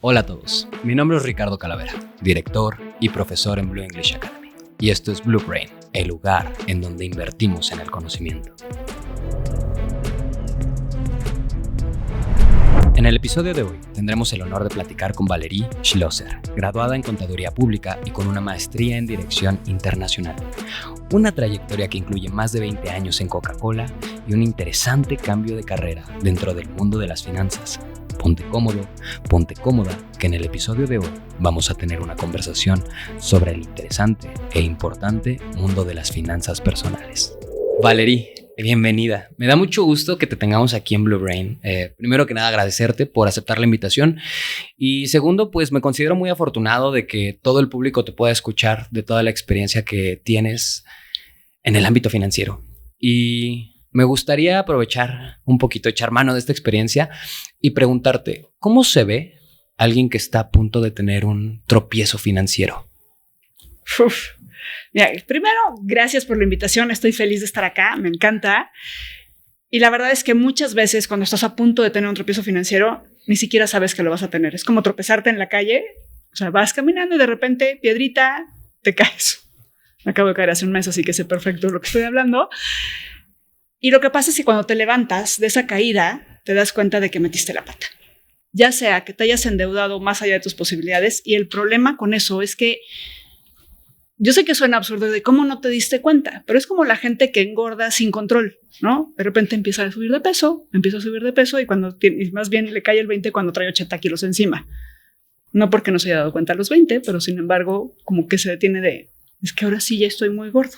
Hola a todos, mi nombre es Ricardo Calavera, director y profesor en Blue English Academy. Y esto es Blue Brain, el lugar en donde invertimos en el conocimiento. En el episodio de hoy tendremos el honor de platicar con Valerie Schlosser, graduada en Contaduría Pública y con una maestría en Dirección Internacional. Una trayectoria que incluye más de 20 años en Coca-Cola y un interesante cambio de carrera dentro del mundo de las finanzas. Ponte cómodo, ponte cómoda, que en el episodio de hoy vamos a tener una conversación sobre el interesante e importante mundo de las finanzas personales. Valerie, bienvenida. Me da mucho gusto que te tengamos aquí en Blue Brain. Primero que nada, agradecerte por aceptar la invitación. Y segundo, pues me considero muy afortunado de que todo el público te pueda escuchar de toda la experiencia que tienes en el ámbito financiero. Y me gustaría aprovechar un poquito, echar mano de esta experiencia y preguntarte, ¿cómo se ve alguien que está a punto de tener un tropiezo financiero? Mira, primero, gracias por la invitación. Estoy feliz de estar acá. Me encanta. Y la verdad es que muchas veces cuando estás a punto de tener un tropiezo financiero, ni siquiera sabes que lo vas a tener. Es como tropezarte en la calle. O sea, vas caminando y de repente, piedrita, te caes. Me acabo de caer hace un mes, así que sé perfecto de lo que estoy hablando. Y lo que pasa es que cuando te levantas de esa caída, te das cuenta de que metiste la pata. Ya sea que te hayas endeudado más allá de tus posibilidades. Y el problema con eso es que yo sé que suena absurdo de cómo no te diste cuenta, pero es como la gente que engorda sin control, ¿no? De repente empieza a subir de peso y cuando y más bien le cae el 20 cuando trae 80 kilos encima. No porque no se haya dado cuenta a los 20, pero sin embargo, como que se detiene es que ahora sí ya estoy muy gordo.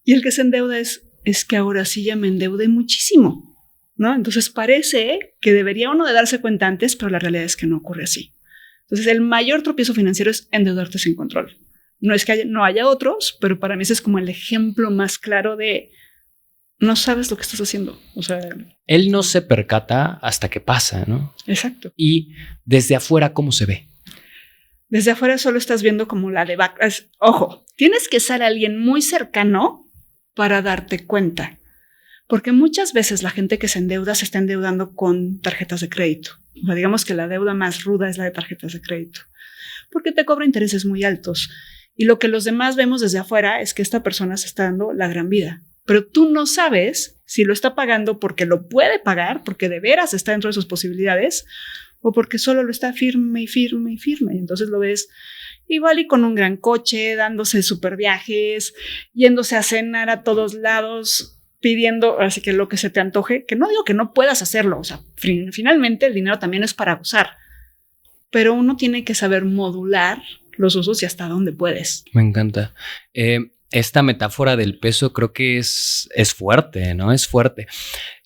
Y el que se endeuda es que ahora sí ya me endeudé muchísimo, ¿no? Entonces parece que debería uno de darse cuenta antes, pero la realidad es que no ocurre así. Entonces el mayor tropiezo financiero es endeudarte sin control. No es que no haya otros, pero para mí ese es como el ejemplo más claro de no sabes lo que estás haciendo. O sea, él no se percata hasta que pasa, ¿no? Exacto. Y desde afuera, ¿cómo se ve? Desde afuera solo estás viendo como la debacle. Ojo, tienes que ser alguien muy cercano para darte cuenta. Porque muchas veces la gente que se endeuda se está endeudando con tarjetas de crédito. O sea, digamos que la deuda más ruda es la de tarjetas de crédito. Porque te cobra intereses muy altos. Y lo que los demás vemos desde afuera es que esta persona se está dando la gran vida. Pero tú no sabes si lo está pagando porque lo puede pagar, porque de veras está dentro de sus posibilidades, o porque solo lo está firme y firme y firme. Y entonces lo ves igual y con un gran coche, dándose super viajes, yéndose a cenar a todos lados, pidiendo, así que lo que se te antoje, que no digo que no puedas hacerlo. O sea, finalmente el dinero también es para usar. Pero uno tiene que saber modular los usos y hasta dónde puedes. Me encanta. Esta metáfora del peso creo que es fuerte, ¿no? Es fuerte.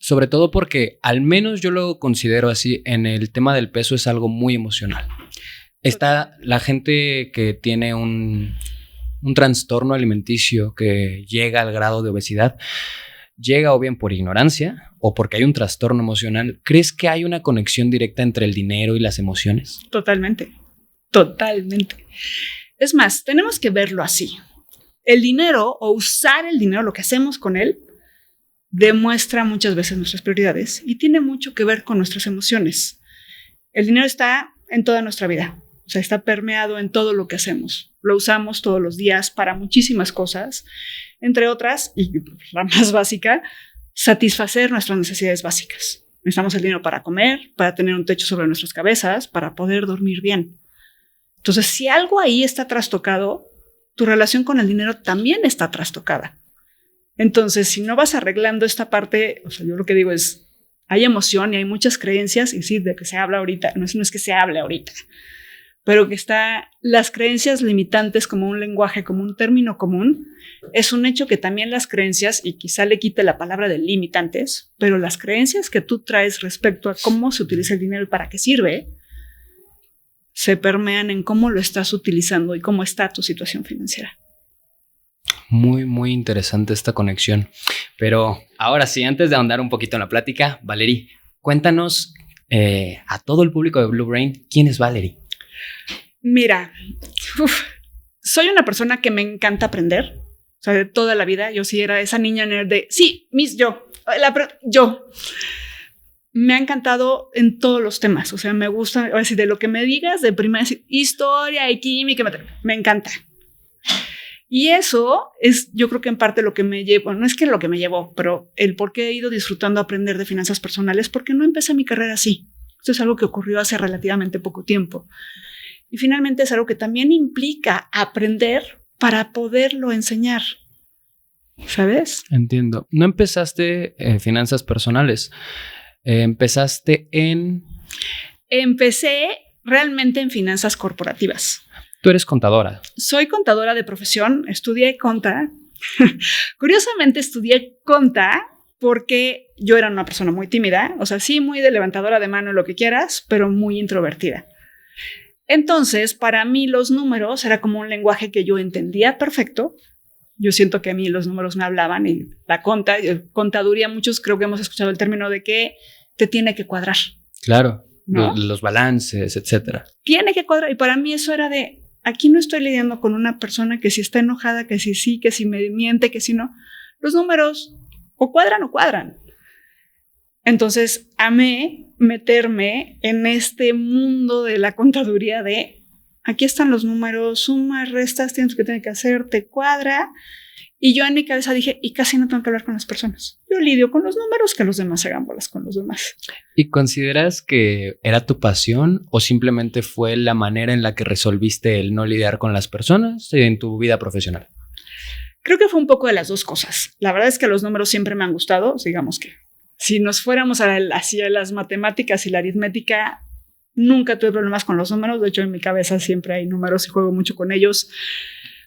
Sobre todo porque al menos yo lo considero así, en el tema del peso es algo muy emocional. Está la gente que tiene un trastorno alimenticio que llega al grado de obesidad, llega o bien por ignorancia o porque hay un trastorno emocional. ¿Crees que hay una conexión directa entre el dinero y las emociones? Totalmente. Es más, tenemos que verlo así. El dinero o usar el dinero, lo que hacemos con él, demuestra muchas veces nuestras prioridades y tiene mucho que ver con nuestras emociones. El dinero está en toda nuestra vida, o sea, está permeado en todo lo que hacemos. Lo usamos todos los días para muchísimas cosas, entre otras, y la más básica, satisfacer nuestras necesidades básicas. Necesitamos el dinero para comer, para tener un techo sobre nuestras cabezas, para poder dormir bien. Entonces, si algo ahí está trastocado, tu relación con el dinero también está trastocada. Entonces, si no vas arreglando esta parte, o sea, yo lo que digo es, hay emoción y hay muchas creencias, y sí, de que se habla ahorita, no es que se hable ahorita, pero que está las creencias limitantes como un lenguaje, como un término común. Es un hecho que también las creencias, y quizá le quite la palabra de limitantes, pero las creencias que tú traes respecto a cómo se utiliza el dinero y para qué sirve, se permean en cómo lo estás utilizando y cómo está tu situación financiera. Muy, muy interesante esta conexión. Pero ahora sí, antes de ahondar un poquito en la plática, Valerie, cuéntanos a todo el público de Blue Brain, ¿quién es Valerie? Mira, soy una persona que me encanta aprender. O sea, de toda la vida yo sí era esa niña nerd de, sí, Miss yo. me ha encantado en todos los temas. O sea, me gusta, a ver, si de lo que me digas, de primera historia y química, me encanta. Y eso es, yo creo que en parte lo que me llevó, bueno, no es que lo que me llevó, pero el por qué he ido disfrutando aprender de finanzas personales, porque no empecé mi carrera así. Esto es algo que ocurrió hace relativamente poco tiempo. Y finalmente es algo que también implica aprender para poderlo enseñar. ¿Sabes? Entiendo. No empezaste finanzas personales. Empezaste en... Empecé realmente en finanzas corporativas. Tú eres contadora. Soy contadora de profesión, estudié conta. Curiosamente estudié conta porque yo era una persona muy tímida, o sea, sí, muy de levantadora de mano, lo que quieras, pero muy introvertida. Entonces, para mí los números era como un lenguaje que yo entendía perfecto. Yo siento que a mí los números me hablaban y la contaduría, muchos creo que hemos escuchado el término de que te tiene que cuadrar. Claro, ¿no? Los balances, etcétera. Tiene que cuadrar. Y para mí eso era de, aquí no estoy lidiando con una persona que si está enojada, que si sí, que si me miente, que si no. Los números o cuadran o cuadran. Entonces, amé meterme en este mundo de la contaduría de, aquí están los números, sumas, restas, tienes que tener que hacer, te cuadra. Y yo en mi cabeza dije, y casi no tengo que hablar con las personas. Yo lidio con los números, que los demás hagan bolas con los demás. ¿Y consideras que era tu pasión o simplemente fue la manera en la que resolviste el no lidiar con las personas en tu vida profesional? Creo que fue un poco de las dos cosas. La verdad es que los números siempre me han gustado. Digamos que si nos fuéramos hacia las matemáticas y la aritmética, nunca tuve problemas con los números. De hecho, en mi cabeza siempre hay números y juego mucho con ellos.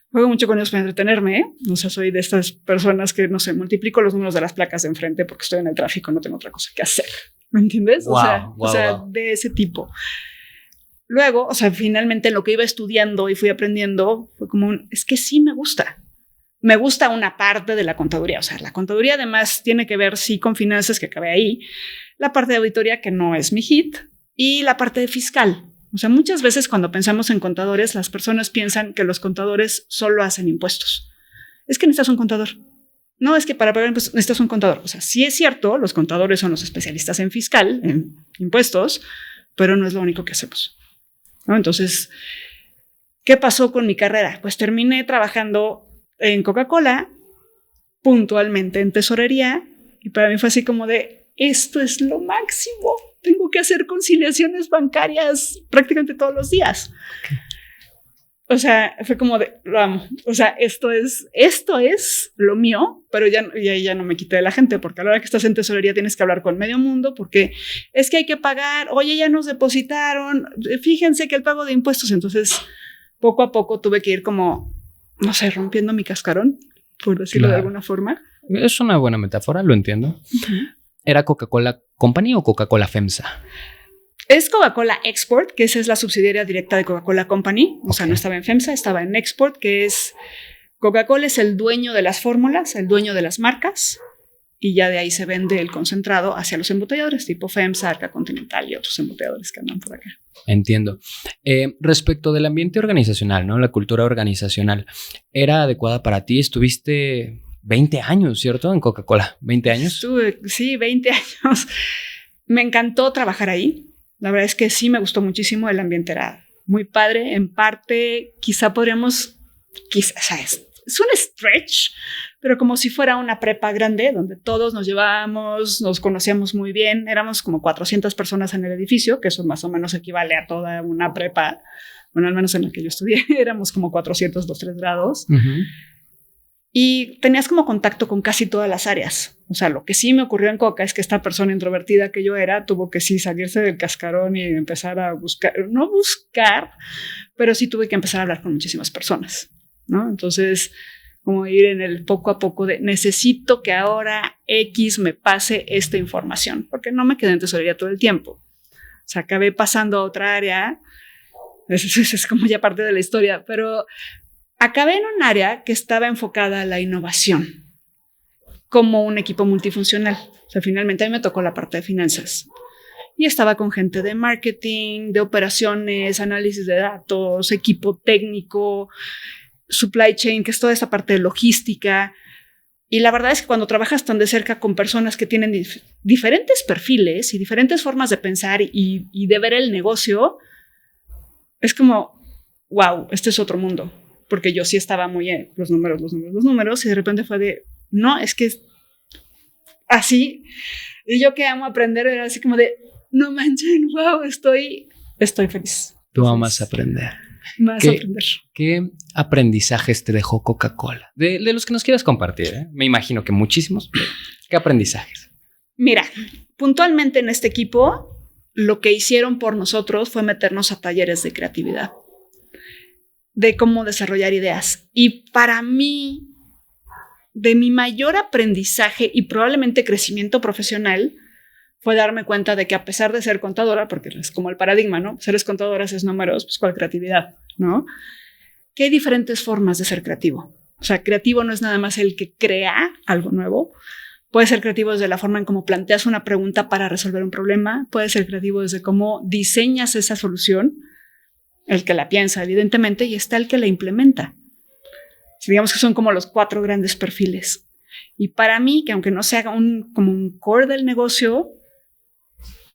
Juego mucho con ellos para entretenerme, ¿eh? O sea, soy de estas personas que, no sé, multiplico los números de las placas de enfrente porque estoy en el tráfico, no tengo otra cosa que hacer. ¿Me entiendes? Wow, o sea, de ese tipo. Luego, o sea, finalmente lo que iba estudiando y fui aprendiendo fue como es que sí me gusta. Me gusta una parte de la contaduría. O sea, la contaduría además tiene que ver, sí, con finanzas, que acabé ahí. La parte de auditoría, que no es mi hit. Y la parte de fiscal. O sea, muchas veces cuando pensamos en contadores, las personas piensan que los contadores solo hacen impuestos. Es que necesitas un contador. No, es que para pagar impuestos necesitas un contador. O sea, sí es cierto, los contadores son los especialistas en fiscal, en impuestos, pero no es lo único que hacemos, ¿no? Entonces, ¿qué pasó con mi carrera? Pues terminé trabajando en Coca-Cola, puntualmente en tesorería, y para mí fue así como de, esto es lo máximo. Tengo que hacer conciliaciones bancarias prácticamente todos los días. Okay. O sea, fue como de, lo amo. O sea, esto es lo mío, pero ya no me quité de la gente, porque a la hora que estás en tesorería tienes que hablar con medio mundo, porque es que hay que pagar, oye, ya nos depositaron, fíjense que el pago de impuestos. Entonces, poco a poco tuve que ir como, no sé, rompiendo mi cascarón, por decirlo de alguna forma. Es una buena metáfora, lo entiendo. ¿Era Coca-Cola Company o Coca-Cola FEMSA? Es Coca-Cola Export, que esa es la subsidiaria directa de Coca-Cola Company. O sea, no estaba en FEMSA, estaba en Export, que es... Coca-Cola es el dueño de las fórmulas, el dueño de las marcas, y ya de ahí se vende el concentrado hacia los embotelladores, tipo FEMSA, Arca Continental y otros embotelladores que andan por acá. Entiendo. Respecto del ambiente organizacional, ¿no? La cultura organizacional, ¿era adecuada para ti? Estuviste 20 años, ¿cierto? En Coca-Cola, ¿20 años? Sí, 20 años. Me encantó trabajar ahí. La verdad es que sí me gustó muchísimo. El ambiente era muy padre. En parte, quizá podríamos... ¿sabes? Es un stretch, pero como si fuera una prepa grande donde todos nos llevábamos, nos conocíamos muy bien. Éramos como 400 personas en el edificio, que eso más o menos equivale a toda una prepa. Bueno, al menos en la que yo estudié, éramos como 400, 2-3 grados. Uh-huh. Y tenías como contacto con casi todas las áreas. O sea, lo que sí me ocurrió en Coca es que esta persona introvertida que yo era tuvo que sí salirse del cascarón y empezar a buscar, no buscar, pero sí tuve que empezar a hablar con muchísimas personas, ¿no? Entonces, como ir en el poco a poco de necesito que ahora X me pase esta información, porque no me quedé en tesorería todo el tiempo. O sea, acabé pasando a otra área. Es como ya parte de la historia, pero acabé en un área que estaba enfocada a la innovación, como un equipo multifuncional. O sea, finalmente a mí me tocó la parte de finanzas. Y estaba con gente de marketing, de operaciones, análisis de datos, equipo técnico, supply chain, que es toda esta parte de logística. Y la verdad es que cuando trabajas tan de cerca con personas que tienen diferentes perfiles y diferentes formas de pensar y de ver el negocio, es como, wow, este es otro mundo. Porque yo sí estaba muy en los números, y de repente fue de, no, es que es así. Y yo que amo aprender, era así como de, no manchen, wow, estoy feliz. Tú amas aprender. Más aprender. ¿Qué aprendizajes te dejó Coca-Cola? De los que nos quieras compartir, ¿eh? Me imagino que muchísimos. ¿Qué aprendizajes? Mira, puntualmente en este equipo, lo que hicieron por nosotros fue meternos a talleres de creatividad, de cómo desarrollar ideas. Y para mí, de mi mayor aprendizaje y probablemente crecimiento profesional, fue darme cuenta de que a pesar de ser contadora, porque es como el paradigma, ¿no? Si eres contadora, haces números, pues ¿cuál creatividad? ¿No? Que hay diferentes formas de ser creativo. O sea, creativo no es nada más el que crea algo nuevo. Puede ser creativo desde la forma en cómo planteas una pregunta para resolver un problema. Puede ser creativo desde cómo diseñas esa solución, el que la piensa, evidentemente, y está el que la implementa. Digamos que son como los 4 grandes perfiles. Y para mí, que aunque no se haga como un core del negocio,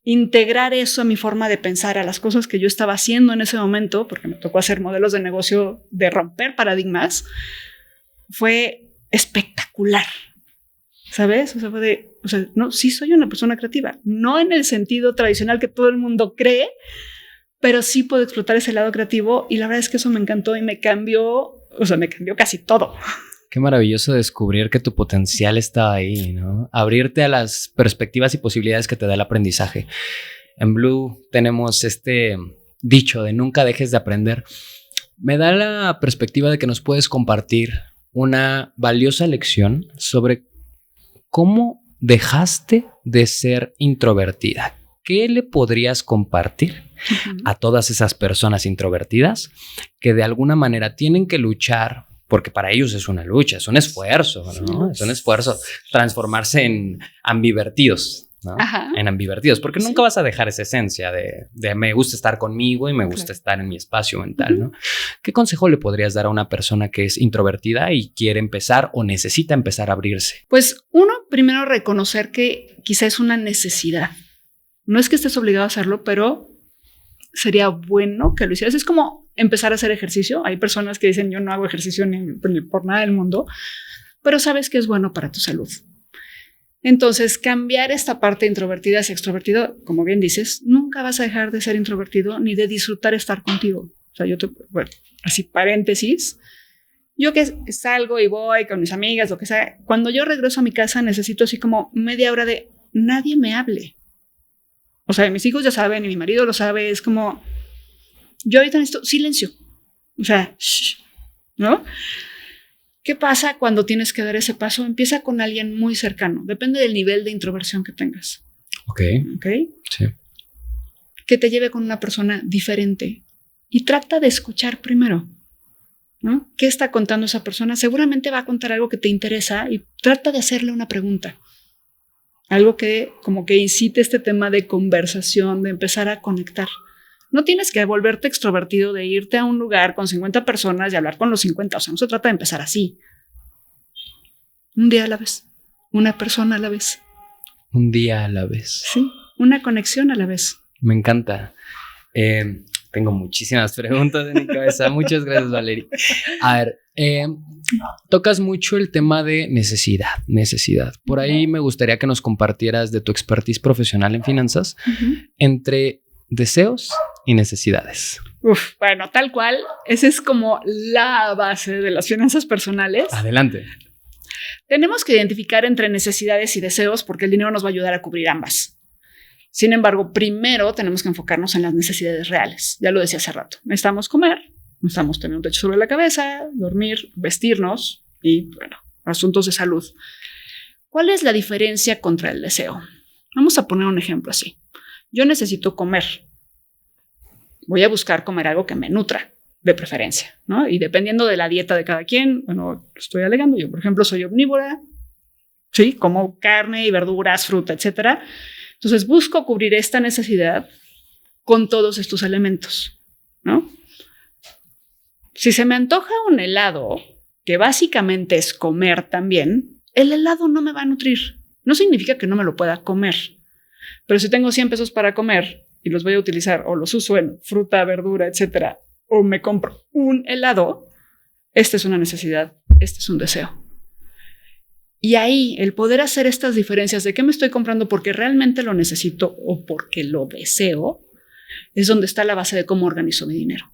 integrar eso a mi forma de pensar, a las cosas que yo estaba haciendo en ese momento, porque me tocó hacer modelos de negocio de romper paradigmas, fue espectacular. ¿Sabes? No, sí soy una persona creativa, no en el sentido tradicional que todo el mundo cree, pero sí puedo explotar ese lado creativo y la verdad es que eso me encantó y me cambió casi todo. Qué maravilloso descubrir que tu potencial está ahí, ¿no? Abrirte a las perspectivas y posibilidades que te da el aprendizaje. En Blue tenemos este dicho de nunca dejes de aprender. Me da la perspectiva de que nos puedes compartir una valiosa lección sobre cómo dejaste de ser introvertida. ¿Qué le podrías compartir a todas esas personas introvertidas que de alguna manera tienen que luchar? Porque para ellos es una lucha, es un esfuerzo, ¿no? Es un esfuerzo transformarse en ambivertidos, ¿no? En ambivertidos, porque nunca vas a dejar esa esencia de me gusta estar conmigo y me gusta estar en mi espacio mental, ¿no? ¿Qué consejo le podrías dar a una persona que es introvertida y quiere empezar o necesita empezar a abrirse? Pues uno, primero reconocer que quizá es una necesidad. No es que estés obligado a hacerlo, pero sería bueno que lo hicieras. Es como empezar a hacer ejercicio. Hay personas que dicen yo no hago ejercicio ni por nada del mundo, pero sabes que es bueno para tu salud. Entonces, cambiar esta parte introvertida hacia extrovertido, como bien dices, nunca vas a dejar de ser introvertido ni de disfrutar estar contigo. O sea, así paréntesis, yo que salgo y voy con mis amigas, lo que sea, cuando yo regreso a mi casa necesito así como media hora de nadie me hable. O sea, mis hijos ya saben y mi marido lo sabe, es como yo ahorita necesito silencio. O sea, shh, ¿no? ¿Qué pasa cuando tienes que dar ese paso? Empieza con alguien muy cercano. Depende del nivel de introversión que tengas. Ok. Sí. Que te lleve con una persona diferente y trata de escuchar primero, ¿no? ¿Qué está contando esa persona? Seguramente va a contar algo que te interesa y trata de hacerle una pregunta. Algo que como que incite este tema de conversación, de empezar a conectar. No tienes que volverte extrovertido de irte a un lugar con 50 personas y hablar con los 50. O sea, no se trata de empezar así. Un día a la vez. Una persona a la vez. Un día a la vez. Sí, una conexión a la vez. Me encanta. Tengo muchísimas preguntas en mi cabeza. Muchas gracias, Valerie. A ver, tocas mucho el tema de necesidad. Por ahí me gustaría que nos compartieras de tu expertise profesional en finanzas entre deseos y necesidades. Bueno, tal cual, esa es como la base de las finanzas personales. Adelante. Tenemos que identificar entre necesidades y deseos porque el dinero nos va a ayudar a cubrir ambas. Sin embargo, primero tenemos que enfocarnos en las necesidades reales. Ya lo decía hace rato. Necesitamos comer, necesitamos tener un techo sobre la cabeza, dormir, vestirnos y, bueno, asuntos de salud. ¿Cuál es la diferencia contra el deseo? Vamos a poner un ejemplo así. Yo necesito comer. Voy a buscar comer algo que me nutra, de preferencia, ¿no? Y dependiendo de la dieta de cada quien, bueno, estoy alegando. Yo, por ejemplo, soy omnívora. Sí, como carne y verduras, fruta, etcétera. Entonces busco cubrir esta necesidad con todos estos elementos, ¿no? Si se me antoja un helado, que básicamente es comer también, el helado no me va a nutrir. No significa que no me lo pueda comer, pero si tengo 100 pesos para comer y los voy a utilizar o los uso en fruta, verdura, etcétera, o me compro un helado, esta es una necesidad, este es un deseo. Y ahí el poder hacer estas diferencias de qué me estoy comprando porque realmente lo necesito o porque lo deseo, es donde está la base de cómo organizo mi dinero.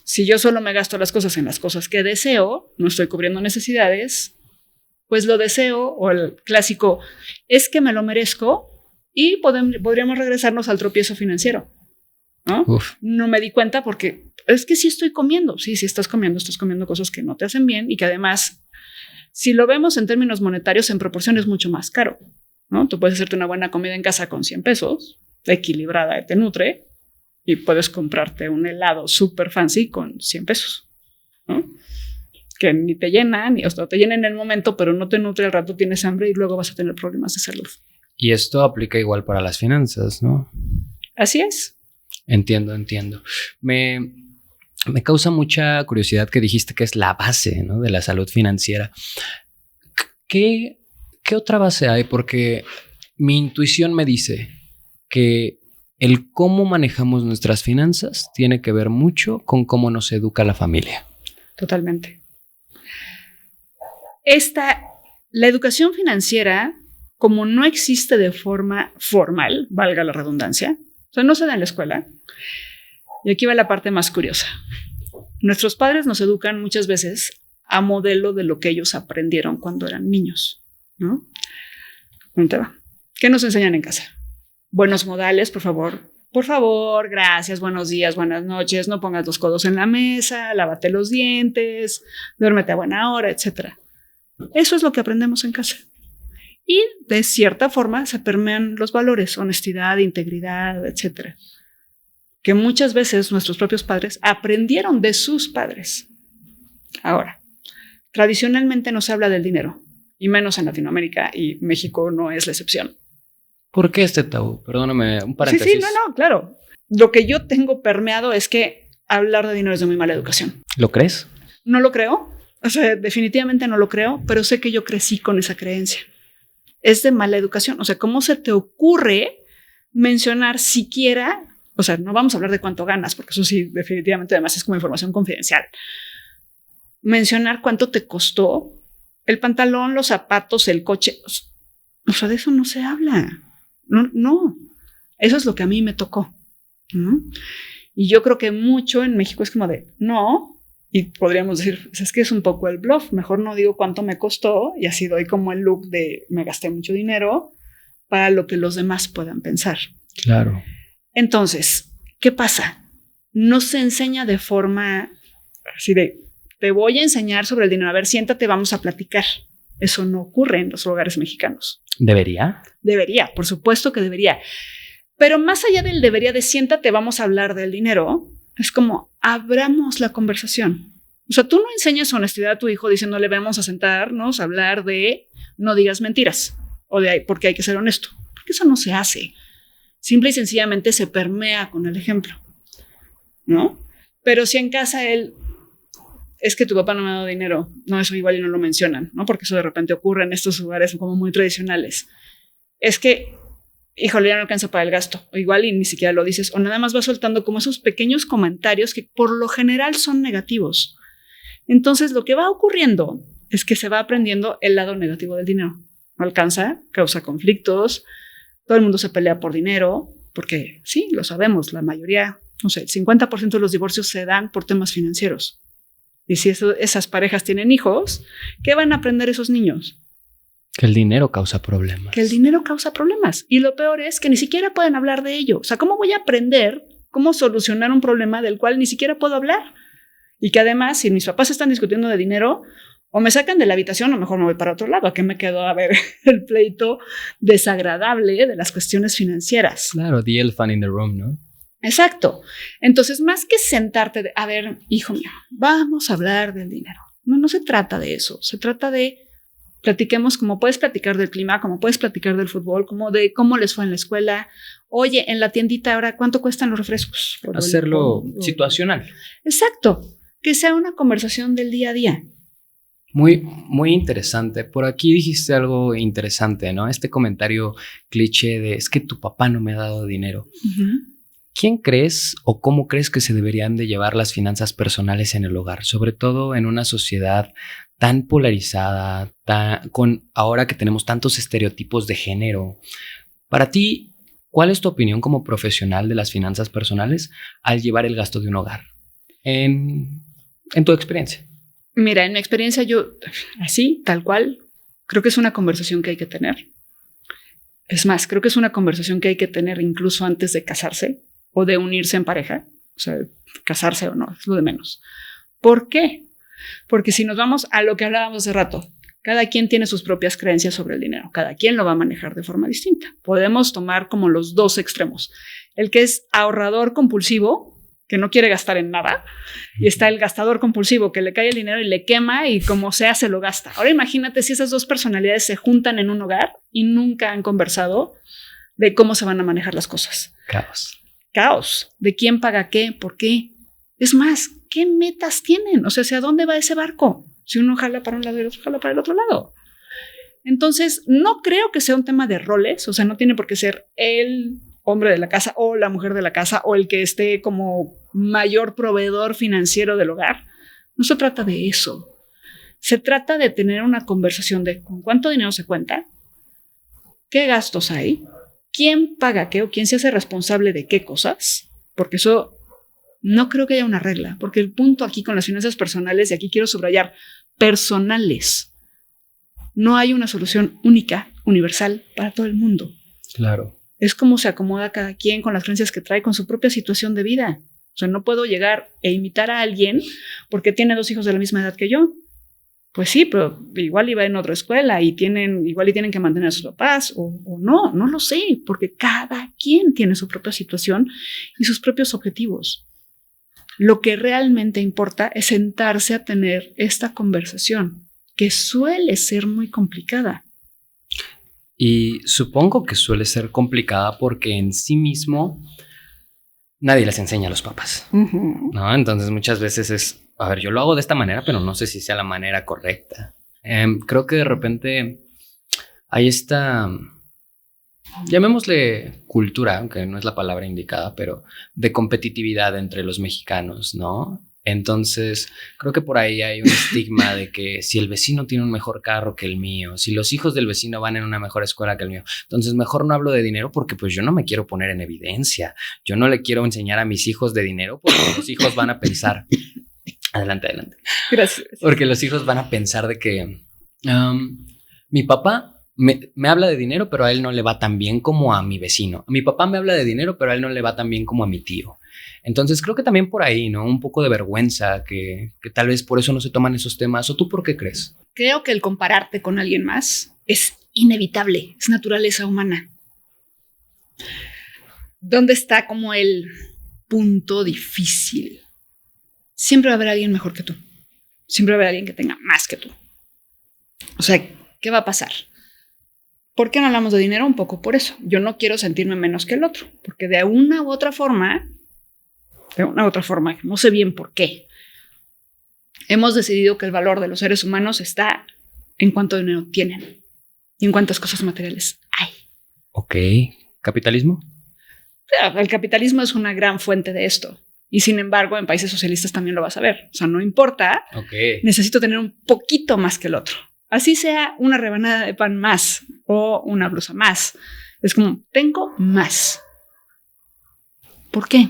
Si yo solo me gasto las cosas en las cosas que deseo, no estoy cubriendo necesidades, pues lo deseo, o el clásico, es que me lo merezco, y podríamos regresarnos al tropiezo financiero, ¿no? No me di cuenta porque es que sí estoy comiendo. Sí, estás comiendo cosas que no te hacen bien y que además, si lo vemos en términos monetarios, en proporción es mucho más caro, ¿no? Tú puedes hacerte una buena comida en casa con 100 pesos, equilibrada y te nutre, y puedes comprarte un helado súper fancy con 100 pesos, ¿no? Que ni te llenan, o sea, te llenan en el momento, pero no te nutre, al rato tienes hambre y luego vas a tener problemas de salud. Y esto aplica igual para las finanzas, ¿no? Así es. Entiendo. Me causa mucha curiosidad que dijiste que es la base, ¿no?, de la salud financiera. ¿Qué otra base hay? Porque mi intuición me dice que el cómo manejamos nuestras finanzas tiene que ver mucho con cómo nos educa la familia. Totalmente. La educación financiera, como no existe de forma formal, valga la redundancia, o sea, no se da en la escuela. Y aquí va la parte más curiosa. Nuestros padres nos educan muchas veces a modelo de lo que ellos aprendieron cuando eran niños, ¿no? ¿Cómo te va? ¿Qué nos enseñan en casa? Buenos modales, por favor. Por favor, gracias, buenos días, buenas noches, no pongas los codos en la mesa, lávate los dientes, duérmete a buena hora, etc. Eso es lo que aprendemos en casa. Y de cierta forma se permean los valores, honestidad, integridad, etc. Que muchas veces nuestros propios padres aprendieron de sus padres. Ahora, tradicionalmente no se habla del dinero, y menos en Latinoamérica, y México no es la excepción. ¿Por qué este tabú? Perdóname, un paréntesis. Sí, no, claro. Lo que yo tengo permeado es que hablar de dinero es de muy mala educación. ¿Lo crees? No lo creo. O sea, definitivamente no lo creo, pero sé que yo crecí con esa creencia. Es de mala educación. O sea, ¿cómo se te ocurre mencionar siquiera? O sea, no vamos a hablar de cuánto ganas, porque eso sí, definitivamente además es como información confidencial. Mencionar cuánto te costó el pantalón, los zapatos, el coche. O sea, de eso no se habla. No. Eso es lo que a mí me tocó. ¿No? Y yo creo que mucho en México es como de no. Y podríamos decir, es que es un poco el bluff. Mejor no digo cuánto me costó y así doy como el look de me gasté mucho dinero para lo que los demás puedan pensar. Claro. Entonces, ¿qué pasa? No se enseña de forma así de te voy a enseñar sobre el dinero. A ver, siéntate, vamos a platicar. Eso no ocurre en los hogares mexicanos. ¿Debería? Debería, por supuesto que debería. Pero más allá del debería de siéntate, vamos a hablar del dinero, es como abramos la conversación. O sea, tú no enseñas honestidad a tu hijo diciéndole vamos a sentarnos a hablar de no digas mentiras o de porque hay que ser honesto. Porque eso no se hace. Simple y sencillamente se permea con el ejemplo, ¿no? Pero si en casa es que tu papá no me ha dado dinero, no, eso igual y no lo mencionan, ¿no? Porque eso de repente ocurre en estos lugares como muy tradicionales. Es que, híjole, ya no alcanza para el gasto, o igual y ni siquiera lo dices, o nada más vas soltando como esos pequeños comentarios que por lo general son negativos. Entonces, lo que va ocurriendo es que se va aprendiendo el lado negativo del dinero. No alcanza, causa conflictos, todo el mundo se pelea por dinero, porque sí, lo sabemos, la mayoría, no sé, el 50% de los divorcios se dan por temas financieros. Y si esas parejas tienen hijos, ¿qué van a aprender esos niños? Que el dinero causa problemas. Que el dinero causa problemas. Y lo peor es que ni siquiera pueden hablar de ello. O sea, ¿cómo voy a aprender cómo solucionar un problema del cual ni siquiera puedo hablar? Y que además, si mis papás están discutiendo de dinero, o me sacan de la habitación o mejor me voy para otro lado. ¿A qué me quedo a ver el pleito desagradable de las cuestiones financieras? Claro, the elephant in the room, ¿no? Exacto. Entonces, más que sentarte a ver, hijo mío, vamos a hablar del dinero. No se trata de eso. Se trata de platiquemos como puedes platicar del clima, como puedes platicar del fútbol, como de cómo les fue en la escuela. Oye, en la tiendita ahora, ¿cuánto cuestan los refrescos? Hacerlo situacional. Exacto. Que sea una conversación del día a día. Muy, muy interesante. Por aquí dijiste algo interesante, ¿no? Este comentario cliché de es que tu papá no me ha dado dinero. ¿Quién crees o cómo crees que se deberían de llevar las finanzas personales en el hogar? Sobre todo en una sociedad tan polarizada, con ahora que tenemos tantos estereotipos de género. Para ti, ¿cuál es tu opinión como profesional de las finanzas personales al llevar el gasto de un hogar? En tu experiencia. Mira, en mi experiencia yo, así, tal cual, creo que es una conversación que hay que tener. Es más, creo que es una conversación que hay que tener incluso antes de casarse o de unirse en pareja. O sea, casarse o no, es lo de menos. ¿Por qué? Porque si nos vamos a lo que hablábamos hace rato, cada quien tiene sus propias creencias sobre el dinero. Cada quien lo va a manejar de forma distinta. Podemos tomar como los dos extremos. El que es ahorrador compulsivo, que no quiere gastar en nada, y está el gastador compulsivo, que le cae el dinero y le quema y como sea se lo gasta. Ahora imagínate si esas dos personalidades se juntan en un hogar y nunca han conversado de cómo se van a manejar las cosas. Caos. ¿De quién paga qué? ¿Por qué? Es más, ¿qué metas tienen? O sea, ¿hacia dónde va ese barco? Si uno jala para un lado y el otro jala para el otro lado. Entonces, no creo que sea un tema de roles. O sea, no tiene por qué ser el hombre de la casa o la mujer de la casa o el que esté como mayor proveedor financiero del hogar. No se trata de eso. Se trata de tener una conversación de con cuánto dinero se cuenta, qué gastos hay, quién paga qué o quién se hace responsable de qué cosas, porque eso no creo que haya una regla, porque el punto aquí con las finanzas personales, y aquí quiero subrayar, personales, no hay una solución única, universal para todo el mundo. Claro. Es como se acomoda cada quien con las creencias que trae, con su propia situación de vida. O sea, no puedo llegar e imitar a alguien porque tiene 2 hijos de la misma edad que yo. Pues sí, pero igual iba en otra escuela y tienen que mantener a sus papás o no lo sé, porque cada quien tiene su propia situación y sus propios objetivos. Lo que realmente importa es sentarse a tener esta conversación, que suele ser muy complicada. Y supongo que suele ser complicada porque en sí mismo nadie les enseña a los papás, ¿no? Entonces muchas veces es, a ver, yo lo hago de esta manera, pero no sé si sea la manera correcta. Creo que de repente hay esta, llamémosle cultura, aunque no es la palabra indicada, pero de competitividad entre los mexicanos, ¿no? Entonces, creo que por ahí hay un estigma de que si el vecino tiene un mejor carro que el mío, si los hijos del vecino van en una mejor escuela que el mío, entonces mejor no hablo de dinero porque pues yo no me quiero poner en evidencia. Yo no le quiero enseñar a mis hijos de dinero porque los hijos van a pensar... Adelante. Gracias. Porque los hijos van a pensar de que mi papá me habla de dinero, pero a él no le va tan bien como a mi vecino. Mi papá me habla de dinero, pero a él no le va tan bien como a mi tío. Entonces creo que también por ahí, ¿no? Un poco de vergüenza, que tal vez por eso no se toman esos temas. ¿O tú por qué crees? Creo que el compararte con alguien más es inevitable, es naturaleza humana. ¿Dónde está como el punto difícil? Siempre va a haber alguien mejor que tú. Siempre va a haber alguien que tenga más que tú. O sea, ¿qué va a pasar? ¿Por qué no hablamos de dinero? Un poco por eso. Yo no quiero sentirme menos que el otro, porque de una u otra forma, no sé bien por qué, hemos decidido que el valor de los seres humanos está en cuánto dinero tienen y en cuántas cosas materiales hay. Ok. ¿Capitalismo? El capitalismo es una gran fuente de esto. Y sin embargo, en países socialistas también lo vas a ver. O sea, no importa. Okay. Necesito tener un poquito más que el otro. Así sea una rebanada de pan más o una blusa más. Es como, tengo más. ¿Por qué?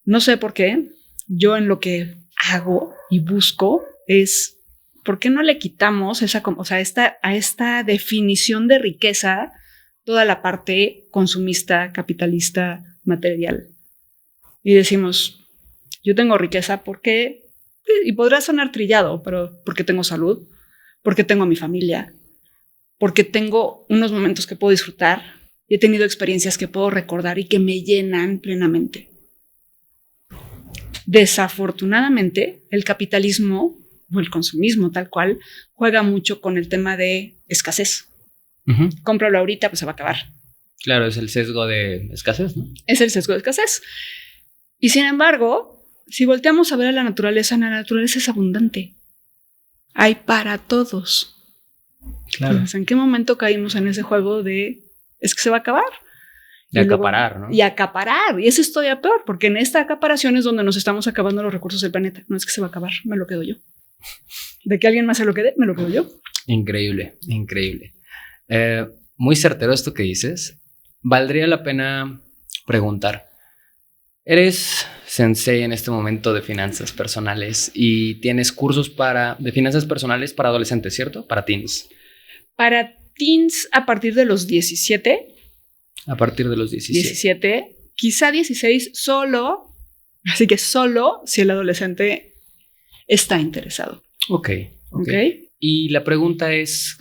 No sé por qué. Yo en lo que hago y busco es, ¿por qué no le quitamos a esta definición de riqueza toda la parte consumista, capitalista, material? Y decimos, yo tengo riqueza porque, y podrá sonar trillado, pero porque tengo salud, porque tengo a mi familia, porque tengo unos momentos que puedo disfrutar y he tenido experiencias que puedo recordar y que me llenan plenamente. Desafortunadamente, el capitalismo o el consumismo tal cual juega mucho con el tema de escasez. Cómpralo ahorita, pues se va a acabar. Claro, es el sesgo de escasez, ¿no? Es el sesgo de escasez. Y sin embargo, si volteamos a ver a la naturaleza es abundante. Hay para todos. Claro. Entonces, ¿en qué momento caímos en ese juego de es que se va a acabar? De acaparar, ¿no? Y acaparar. Y eso es todavía peor, porque en esta acaparación es donde nos estamos acabando los recursos del planeta. No es que se va a acabar, me lo quedo yo. De que alguien más se lo quede, me lo quedo yo. Increíble, increíble. Muy certero esto que dices. Valdría la pena preguntar. Eres sensei en este momento de finanzas personales y tienes cursos de finanzas personales para adolescentes, ¿cierto? Para teens. Para teens a partir de los 17. A partir de los 17, quizá 16 solo. Así que solo si el adolescente está interesado. Ok. Y la pregunta es,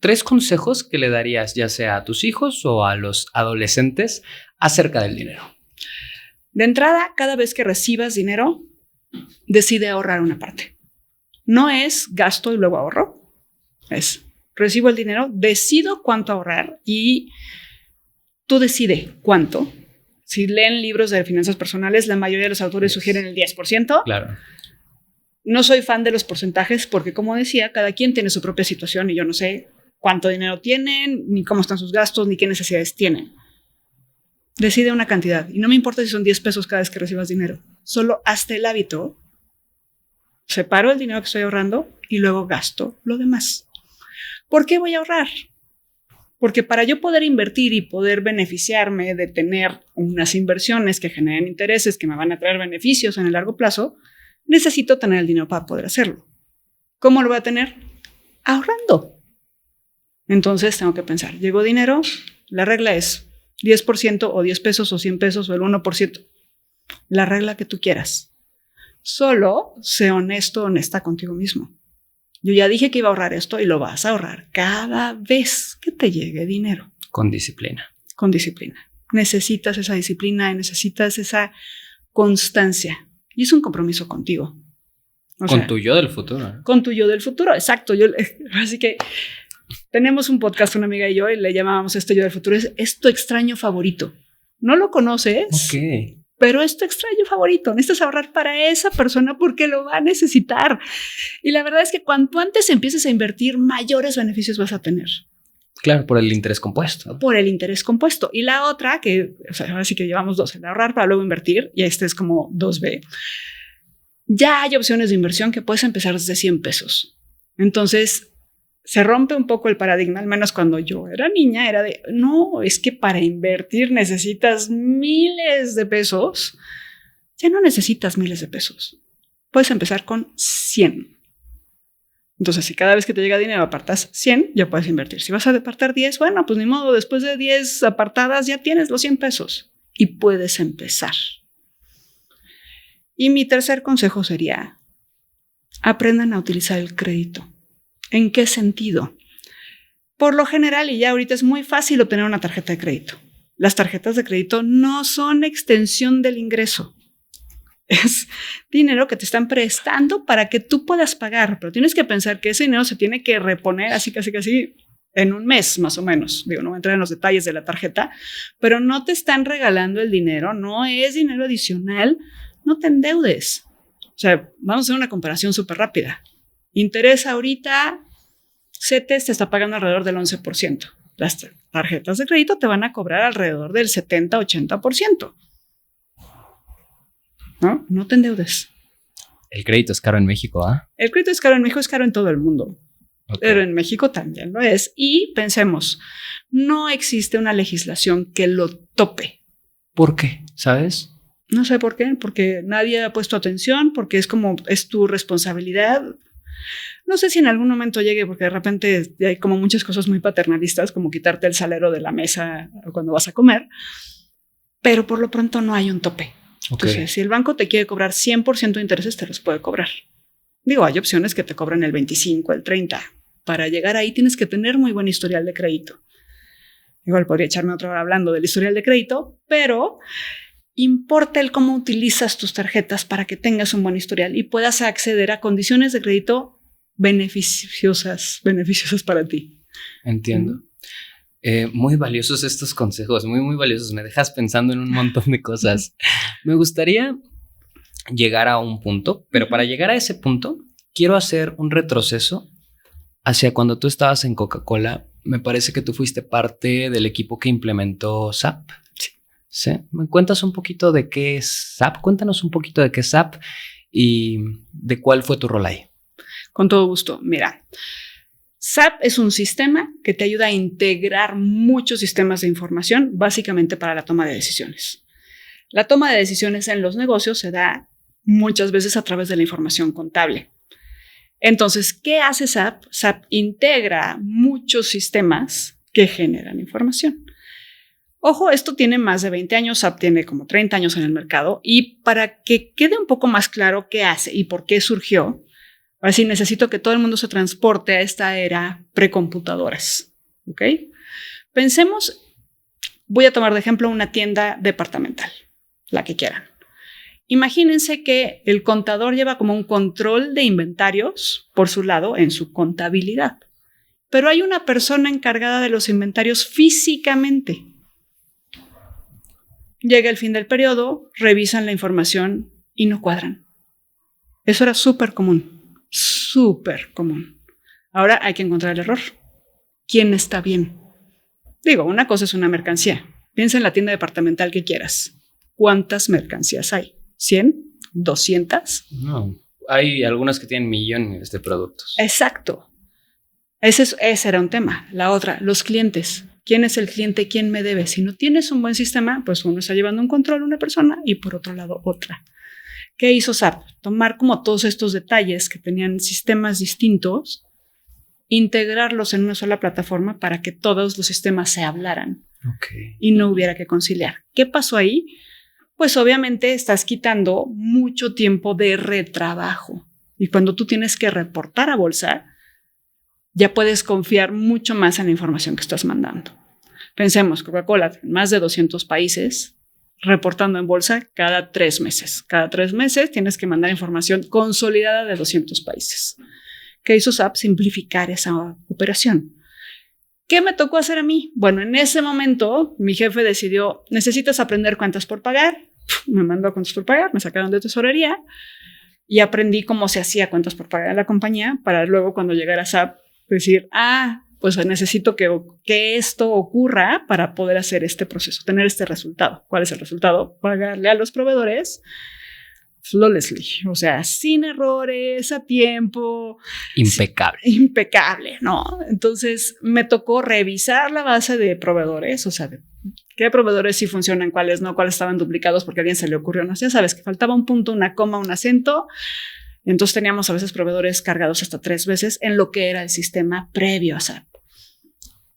3 consejos que le darías ya sea a tus hijos o a los adolescentes acerca del dinero. De entrada, cada vez que recibas dinero, decide ahorrar una parte. No es gasto y luego ahorro. Es recibo el dinero, decido cuánto ahorrar y tú decide cuánto. Si leen libros de finanzas personales, la mayoría de los autores sugieren el 10%. Claro. No soy fan de los porcentajes porque, como decía, cada quien tiene su propia situación y yo no sé cuánto dinero tienen, ni cómo están sus gastos, ni qué necesidades tienen. Decide una cantidad y no me importa si son 10 pesos cada vez que recibas dinero. Solo hazte el hábito, separo el dinero que estoy ahorrando y luego gasto lo demás. ¿Por qué voy a ahorrar? Porque para yo poder invertir y poder beneficiarme de tener unas inversiones que generen intereses, que me van a traer beneficios en el largo plazo, necesito tener el dinero para poder hacerlo. ¿Cómo lo voy a tener? Ahorrando. Entonces tengo que pensar, ¿llegó dinero? La regla es 10% o 10 pesos o 100 pesos o el 1%. La regla que tú quieras. Solo sé honesto, honesta contigo mismo. Yo ya dije que iba a ahorrar esto y lo vas a ahorrar cada vez que te llegue dinero. Con disciplina. Con disciplina. Necesitas esa disciplina y necesitas esa constancia. Y es un compromiso contigo. Con tu yo del futuro, ¿no? Con tu yo del futuro, exacto. Así que tenemos un podcast, una amiga y yo, y le llamábamos este yo del futuro. Es tu extraño favorito. No lo conoces. Ok. Pero es tu extraño favorito. Necesitas ahorrar para esa persona porque lo va a necesitar. Y la verdad es que cuanto antes empieces a invertir, mayores beneficios vas a tener. Claro, por el interés compuesto. Por el interés compuesto. Y la otra, que ahora sí que llevamos 2, el ahorrar para luego invertir, y este es como 2B. Ya hay opciones de inversión que puedes empezar desde 100 pesos. Entonces, se rompe un poco el paradigma, al menos cuando yo era niña, era de, no, es que para invertir necesitas miles de pesos. Ya no necesitas miles de pesos. Puedes empezar con 100. Entonces, si cada vez que te llega dinero apartas 100, ya puedes invertir. Si vas a apartar 10, bueno, pues ni modo, después de 10 apartadas ya tienes los 100 pesos y puedes empezar. Y mi tercer consejo sería, aprendan a utilizar el crédito. ¿En qué sentido? Por lo general, y ya ahorita es muy fácil obtener una tarjeta de crédito. Las tarjetas de crédito no son extensión del ingreso. Es dinero que te están prestando para que tú puedas pagar, pero tienes que pensar que ese dinero se tiene que reponer así casi en un mes más o menos. Digo, no voy a entrar en los detalles de la tarjeta, pero no te están regalando el dinero, no es dinero adicional, no te endeudes. O sea, vamos a hacer una comparación súper rápida. Interés ahorita, CETES te está pagando alrededor del 11%. Las tarjetas de crédito te van a cobrar alrededor del 70-80%. No te endeudes. El crédito es caro en México, ¿ah? El crédito es caro en México, es caro en todo el mundo. Okay. Pero en México también lo es. Y pensemos, no existe una legislación que lo tope. ¿Por qué? ¿Sabes? No sé por qué, porque nadie ha puesto atención, porque es tu responsabilidad. No sé si en algún momento llegue, porque de repente hay como muchas cosas muy paternalistas, como quitarte el salero de la mesa cuando vas a comer, pero por lo pronto no hay un tope. Okay. Entonces, si el banco te quiere cobrar 100% de intereses, te los puede cobrar. Digo, hay opciones que te cobran el 25, el 30. Para llegar ahí tienes que tener muy buen historial de crédito. Igual podría echarme otra hora hablando del historial de crédito, pero importa el cómo utilizas tus tarjetas para que tengas un buen historial y puedas acceder a condiciones de crédito beneficiosas para ti. Entiendo. Muy valiosos estos consejos, muy valiosos. Me dejas pensando en un montón de cosas. Me gustaría llegar a un punto, pero para llegar a ese punto quiero hacer un retroceso hacia cuando tú estabas en Coca-Cola. Me parece que tú fuiste parte del equipo que implementó SAP. ¿Sí? ¿Me cuentas un poquito de qué es SAP? Cuéntanos un poquito de qué es SAP y de cuál fue tu rol ahí. Con todo gusto. Mira, SAP es un sistema que te ayuda a integrar muchos sistemas de información, básicamente para la toma de decisiones. La toma de decisiones en los negocios se da muchas veces a través de la información contable. Entonces, ¿qué hace SAP? SAP integra muchos sistemas que generan información. Ojo, esto tiene más de 20 años, SAP tiene como 30 años en el mercado, y para que quede un poco más claro qué hace y por qué surgió, ahora sí necesito que todo el mundo se transporte a esta era precomputadoras, ¿ok? Pensemos, voy a tomar de ejemplo una tienda departamental, la que quieran. Imagínense que el contador lleva como un control de inventarios por su lado en su contabilidad, pero hay una persona encargada de los inventarios físicamente. Llega el fin del periodo, revisan la información y no cuadran. Eso era súper común, súper común. Ahora hay que encontrar el error. ¿Quién está bien? Digo, una cosa es una mercancía. Piensa en la tienda departamental que quieras. ¿Cuántas mercancías hay? ¿100? ¿200? No, hay algunas que tienen millones de productos. Exacto. Ese era un tema. La otra, los clientes. ¿Quién es el cliente? ¿Quién me debe? Si no tienes un buen sistema, pues uno está llevando un control a una persona y por otro lado otra. ¿Qué hizo SAP? Tomar como todos estos detalles que tenían sistemas distintos, integrarlos en una sola plataforma para que todos los sistemas se hablaran y no hubiera que conciliar. ¿Qué pasó ahí? Pues obviamente estás quitando mucho tiempo de retrabajo. Y cuando tú tienes que reportar a bolsa, ya puedes confiar mucho más en la información que estás mandando. Pensemos, Coca-Cola en más de 200 países, reportando en bolsa cada 3 meses. Cada 3 meses tienes que mandar información consolidada de 200 países. ¿Qué hizo SAP? Simplificar esa operación. ¿Qué me tocó hacer a mí? Bueno, en ese momento mi jefe decidió, necesitas aprender cuentas por pagar. Me mandó a cuentas por pagar, me sacaron de tesorería y aprendí cómo se hacía cuentas por pagar en la compañía para luego cuando llegara a SAP decir, pues necesito que esto ocurra para poder hacer este proceso, tener este resultado. ¿Cuál es el resultado? Pagarle a los proveedores flawlessly, o sea, sin errores, a tiempo. Impecable. Impecable, ¿no? Entonces me tocó revisar la base de proveedores, o sea, de qué proveedores sí funcionan, cuáles no, cuáles estaban duplicados porque a alguien se le ocurrió, no sé, sabes que faltaba un punto, una coma, un acento. Entonces teníamos a veces proveedores cargados hasta 3 veces en lo que era el sistema previo a SAP.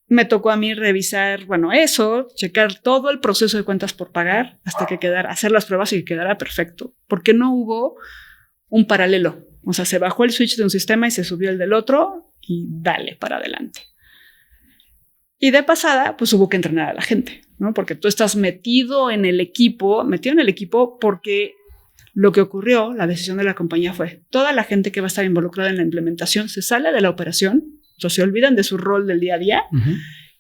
Me tocó a mí revisar, eso, checar todo el proceso de cuentas por pagar hasta que quedara, hacer las pruebas y que quedara perfecto, porque no hubo un paralelo. O sea, se bajó el switch de un sistema y se subió el del otro y dale para adelante. Y de pasada, pues hubo que entrenar a la gente, ¿no? Porque tú estás metido en el equipo porque lo que ocurrió, la decisión de la compañía fue, toda la gente que va a estar involucrada en la implementación se sale de la operación, o sea, se olvidan de su rol del día a día,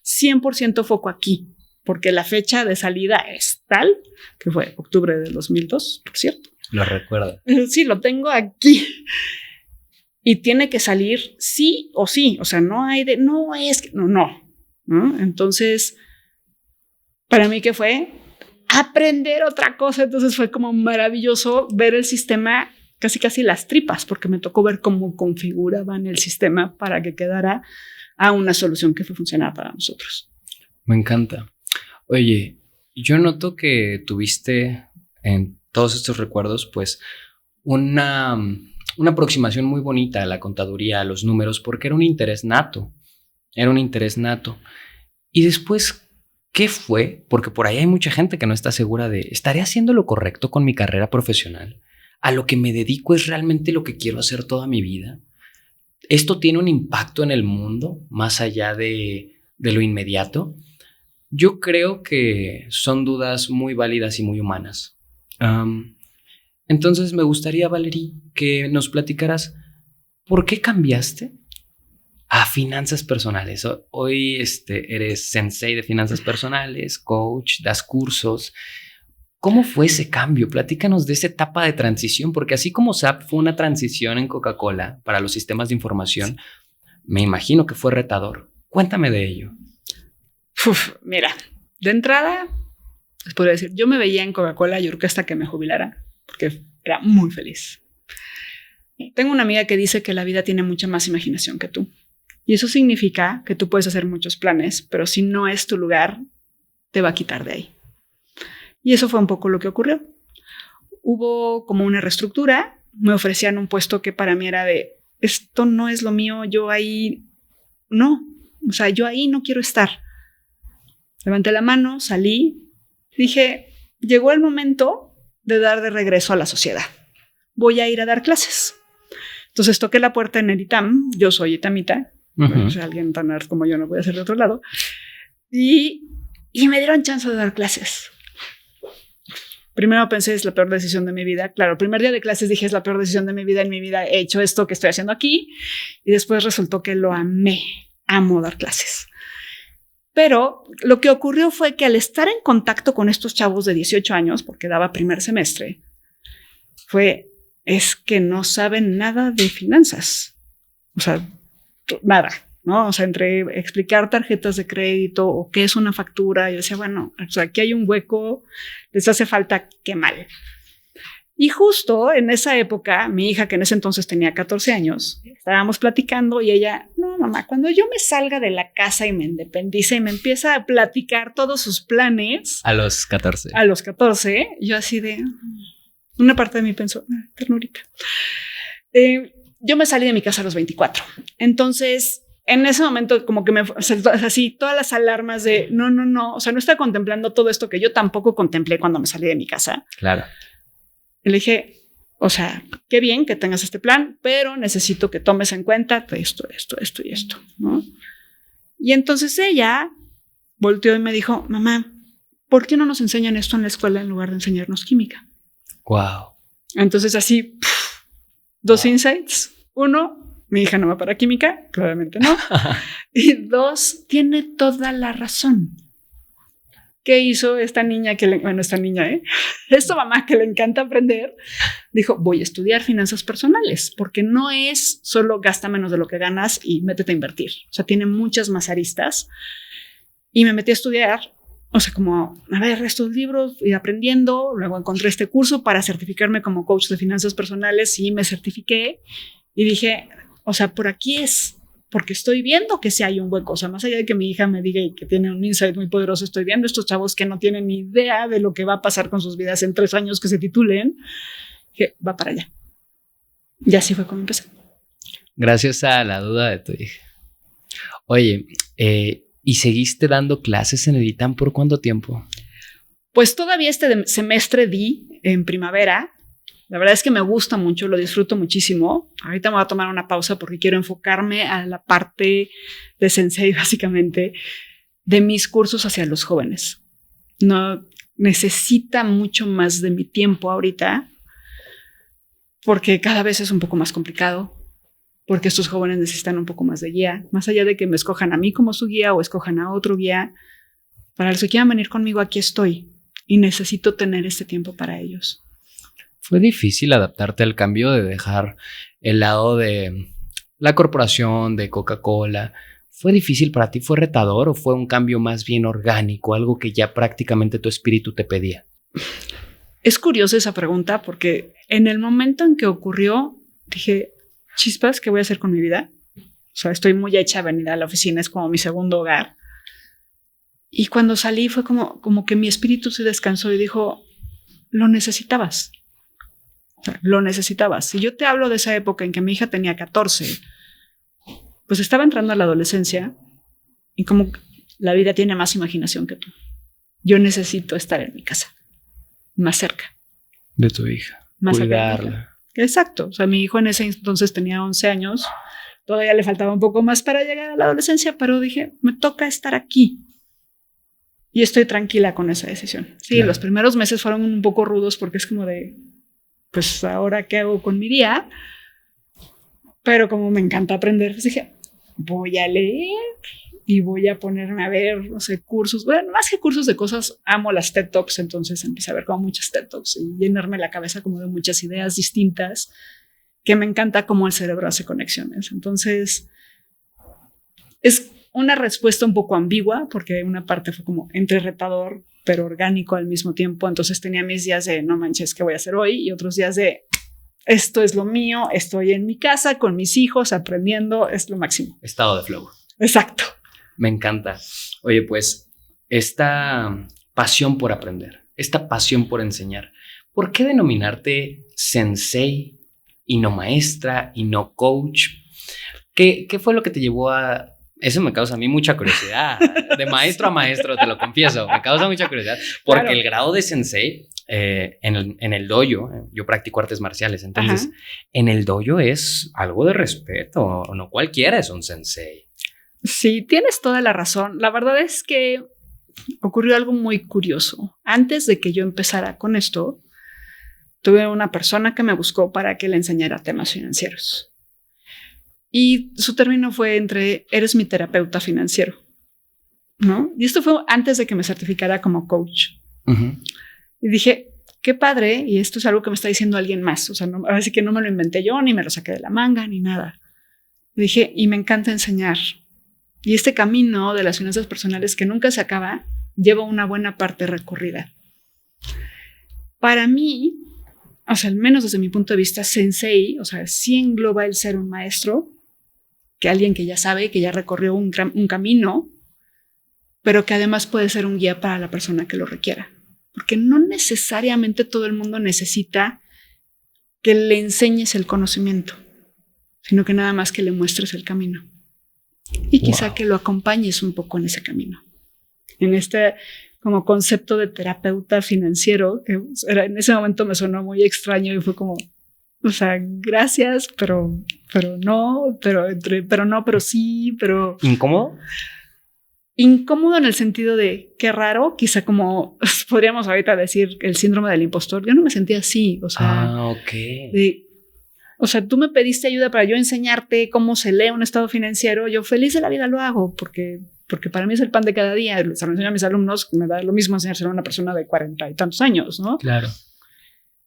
100% foco aquí, porque la fecha de salida es tal, que fue octubre del 2002, por cierto. Lo recuerdo. Sí, lo tengo aquí. Y tiene que salir sí o sí, o sea, no es que, no. Entonces, para mí, ¿qué fue? Aprender otra cosa. Entonces fue como maravilloso ver el sistema, casi las tripas, porque me tocó ver cómo configuraban el sistema para que quedara a una solución que funcionara para nosotros. Me encanta. Oye, yo noto que tuviste en todos estos recuerdos, pues, una aproximación muy bonita a la contaduría, a los números, porque era un interés nato. Y después, ¿qué fue? Porque por ahí hay mucha gente que no está segura de, ¿estaré haciendo lo correcto con mi carrera profesional? ¿A lo que me dedico es realmente lo que quiero hacer toda mi vida? ¿Esto tiene un impacto en el mundo más allá de lo inmediato? Yo creo que son dudas muy válidas y muy humanas. Entonces me gustaría, Valerie, que nos platicaras ¿por qué cambiaste a finanzas personales? Hoy eres sensei de finanzas personales, coach, das cursos. ¿Cómo fue ese cambio? Platícanos de esa etapa de transición, porque así como SAP fue una transición en Coca-Cola para los sistemas de información, me imagino que fue retador. Cuéntame de ello. Mira, de entrada, les podría decir, yo me veía en Coca-Cola, yo creo que hasta que me jubilara, porque era muy feliz. Tengo una amiga que dice que la vida tiene mucha más imaginación que tú. Y eso significa que tú puedes hacer muchos planes, pero si no es tu lugar, te va a quitar de ahí. Y eso fue un poco lo que ocurrió. Hubo como una reestructura, me ofrecían un puesto que para mí era de, esto no es lo mío, yo ahí no, o sea, yo ahí no quiero estar. Levanté la mano, salí, dije, llegó el momento de dar de regreso a la sociedad. Voy a ir a dar clases. Entonces toqué la puerta en el ITAM, yo soy itamita, o sea, alguien tan nerd como yo no voy a ser de otro lado, y me dieron chance de dar clases. Primero pensé, es la peor decisión de mi vida. Claro, el primer día de clases dije, es la peor decisión de mi vida. En mi vida he hecho esto que estoy haciendo aquí. Y después resultó que lo amé. Amo dar clases. Pero lo que ocurrió fue que al estar en contacto con estos chavos de 18 años, porque daba primer semestre, es que no saben nada de finanzas. O sea, nada. ¿No? O sea, entre explicar tarjetas de crédito o qué es una factura, yo decía, bueno, o sea, aquí hay un hueco, les hace falta qué mal. Y justo en esa época, mi hija, que en ese entonces tenía 14 años, estábamos platicando y ella, no, mamá, cuando yo me salga de la casa y me independice y me empieza a platicar todos sus planes. A los 14. A los 14, yo así de, una parte de mí pensó, ternurita. Yo me salí de mi casa a los 24. Entonces, en ese momento como que así todas las alarmas de no, o sea, no estaba contemplando todo esto que yo tampoco contemplé cuando me salí de mi casa. Claro. Y le dije, o sea, qué bien que tengas este plan, pero necesito que tomes en cuenta esto y esto, ¿no? Y entonces ella volteó y me dijo, mamá, ¿por qué no nos enseñan esto en la escuela en lugar de enseñarnos química? Wow. Entonces así, dos insights. Uno, mi hija no va para química, claramente no. Y dos, tiene toda la razón. ¿Qué hizo esta niña esta mamá que le encanta aprender? Dijo, voy a estudiar finanzas personales, porque no es solo gasta menos de lo que ganas y métete a invertir. O sea, tiene muchas más aristas. Y me metí a estudiar, o sea, como, a ver, estos libros, ir aprendiendo. Luego encontré este curso para certificarme como coach de finanzas personales y me certifiqué. Y dije, o sea, por aquí es, porque estoy viendo que sí hay un hueco. O sea, más allá de que mi hija me diga y que tiene un insight muy poderoso, estoy viendo estos chavos que no tienen ni idea de lo que va a pasar con sus vidas en 3 años que se titulen. Que va para allá. Y así fue como empecé. Gracias a la duda de tu hija. Oye, ¿y seguiste dando clases en el ITAM por cuánto tiempo? Pues todavía este semestre di en primavera. La verdad es que me gusta mucho, lo disfruto muchísimo. Ahorita me voy a tomar una pausa porque quiero enfocarme a la parte de Sensei, básicamente, de mis cursos hacia los jóvenes. No necesita mucho más de mi tiempo ahorita porque cada vez es un poco más complicado, porque estos jóvenes necesitan un poco más de guía, más allá de que me escojan a mí como su guía o escojan a otro guía. Para los que quieran venir conmigo, aquí estoy y necesito tener este tiempo para ellos. ¿Fue difícil adaptarte al cambio de dejar el lado de la corporación, de Coca-Cola? ¿Fue difícil para ti? ¿Fue retador o fue un cambio más bien orgánico, algo que ya prácticamente tu espíritu te pedía? Es curiosa esa pregunta porque en el momento en que ocurrió, dije, chispas, ¿qué voy a hacer con mi vida? O sea, estoy muy hecha, venir a la oficina es como mi segundo hogar. Y cuando salí fue como que mi espíritu se descansó y dijo, lo necesitabas. Lo necesitabas. Si yo te hablo de esa época en que mi hija tenía 14, pues estaba entrando a la adolescencia y como la vida tiene más imaginación que tú. Yo necesito estar en mi casa, más cerca. De tu hija. Más cuidarla. Exacto. O sea, mi hijo en ese entonces tenía 11 años. Todavía le faltaba un poco más para llegar a la adolescencia, pero dije, me toca estar aquí. Y estoy tranquila con esa decisión. Sí, claro. Los primeros meses fueron un poco rudos porque es como de, pues ahora qué hago con mi día. Pero como me encanta aprender, pues dije, voy a leer y voy a ponerme a ver, no sé, cursos. Bueno, más que cursos de cosas, amo las TED Talks, entonces empecé a ver como muchas TED Talks y llenarme la cabeza como de muchas ideas distintas, que me encanta cómo el cerebro hace conexiones. Entonces, es una respuesta un poco ambigua, porque una parte fue como entre retador, pero orgánico al mismo tiempo. Entonces tenía mis días de no manches, ¿qué voy a hacer hoy? Y otros días de esto es lo mío, estoy en mi casa con mis hijos aprendiendo, es lo máximo. Estado de flow. Exacto. Me encanta. Oye, pues esta pasión por aprender, esta pasión por enseñar, ¿por qué denominarte sensei y no maestra y no coach? ¿Qué fue lo que te llevó a...? Eso me causa a mí mucha curiosidad. De maestro a maestro, te lo confieso. Me causa mucha curiosidad. Porque claro, el grado de sensei en el dojo, yo practico artes marciales, entonces en el dojo es algo de respeto. No cualquiera es un sensei. Sí, tienes toda la razón. La verdad es que ocurrió algo muy curioso. Antes de que yo empezara con esto, tuve una persona que me buscó para que le enseñara temas financieros. Y su término fue entre, eres mi terapeuta financiero, ¿no? Y esto fue antes de que me certificara como coach. Y dije, qué padre, y esto es algo que me está diciendo alguien más. O sea, no, así que no me lo inventé yo, ni me lo saqué de la manga, ni nada. Y dije, y me encanta enseñar. Y este camino de las finanzas personales que nunca se acaba, lleva una buena parte recorrida. Para mí, o sea, al menos desde mi punto de vista, sensei, o sea, sí engloba el ser un maestro, que alguien que ya sabe, que ya recorrió un camino, pero que además puede ser un guía para la persona que lo requiera. Porque no necesariamente todo el mundo necesita que le enseñes el conocimiento, sino que nada más que le muestres el camino. Y quizá que lo acompañes un poco en ese camino. En este como concepto de terapeuta financiero, que en ese momento me sonó muy extraño y fue como, o sea, gracias, pero no, pero sí, pero... ¿Incómodo? Incómodo en el sentido de qué raro, quizá como podríamos ahorita decir el síndrome del impostor. Yo no me sentía así, o sea... O sea, tú me pediste ayuda para yo enseñarte cómo se lee un estado financiero. Yo feliz de la vida lo hago porque para mí es el pan de cada día. Se lo enseño a mis alumnos, me da lo mismo enseñárselo a una persona de 40 y tantos años, ¿no? Claro.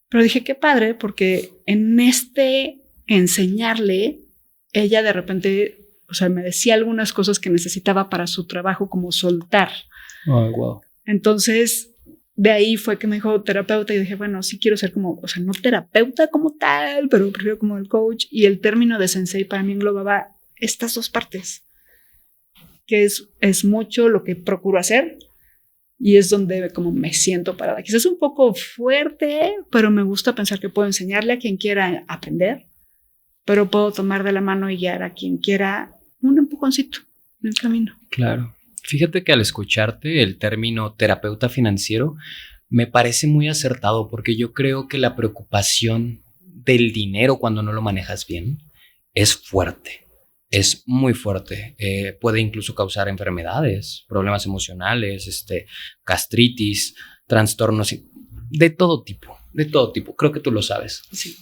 Pero dije, qué padre, porque en este enseñarle, ella de repente, o sea, me decía algunas cosas que necesitaba para su trabajo, como soltar. Oh, wow. Entonces, de ahí fue que me dijo terapeuta y dije, bueno, sí quiero ser como, o sea, no terapeuta como tal, pero prefiero como el coach. Y el término de sensei para mí englobaba estas dos partes, que es mucho lo que procuro hacer y es donde como me siento parada. Quizás es un poco fuerte, pero me gusta pensar que puedo enseñarle a quien quiera aprender, pero puedo tomar de la mano y guiar a quien quiera un empujoncito en el camino. Claro. Fíjate que al escucharte el término terapeuta financiero me parece muy acertado porque yo creo que la preocupación del dinero cuando no lo manejas bien es fuerte, es muy fuerte. Puede incluso causar enfermedades, problemas emocionales, gastritis, trastornos de todo tipo, de todo tipo. Creo que tú lo sabes. Sí.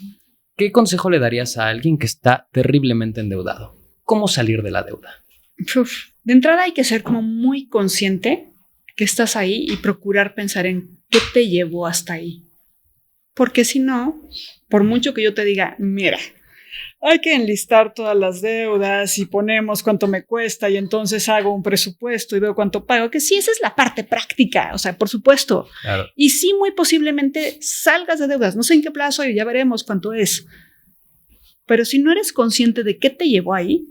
¿Qué consejo le darías a alguien que está terriblemente endeudado? ¿Cómo salir de la deuda? De entrada hay que ser como muy consciente que estás ahí y procurar pensar en qué te llevó hasta ahí. Porque si no, por mucho que yo te diga, mira, hay que enlistar todas las deudas y ponemos cuánto me cuesta y entonces hago un presupuesto y veo cuánto pago, que sí, esa es la parte práctica, o sea, por supuesto. Claro. Y sí, muy posiblemente salgas de deudas, no sé en qué plazo y ya veremos cuánto es. Pero si no eres consciente de qué te llevó ahí,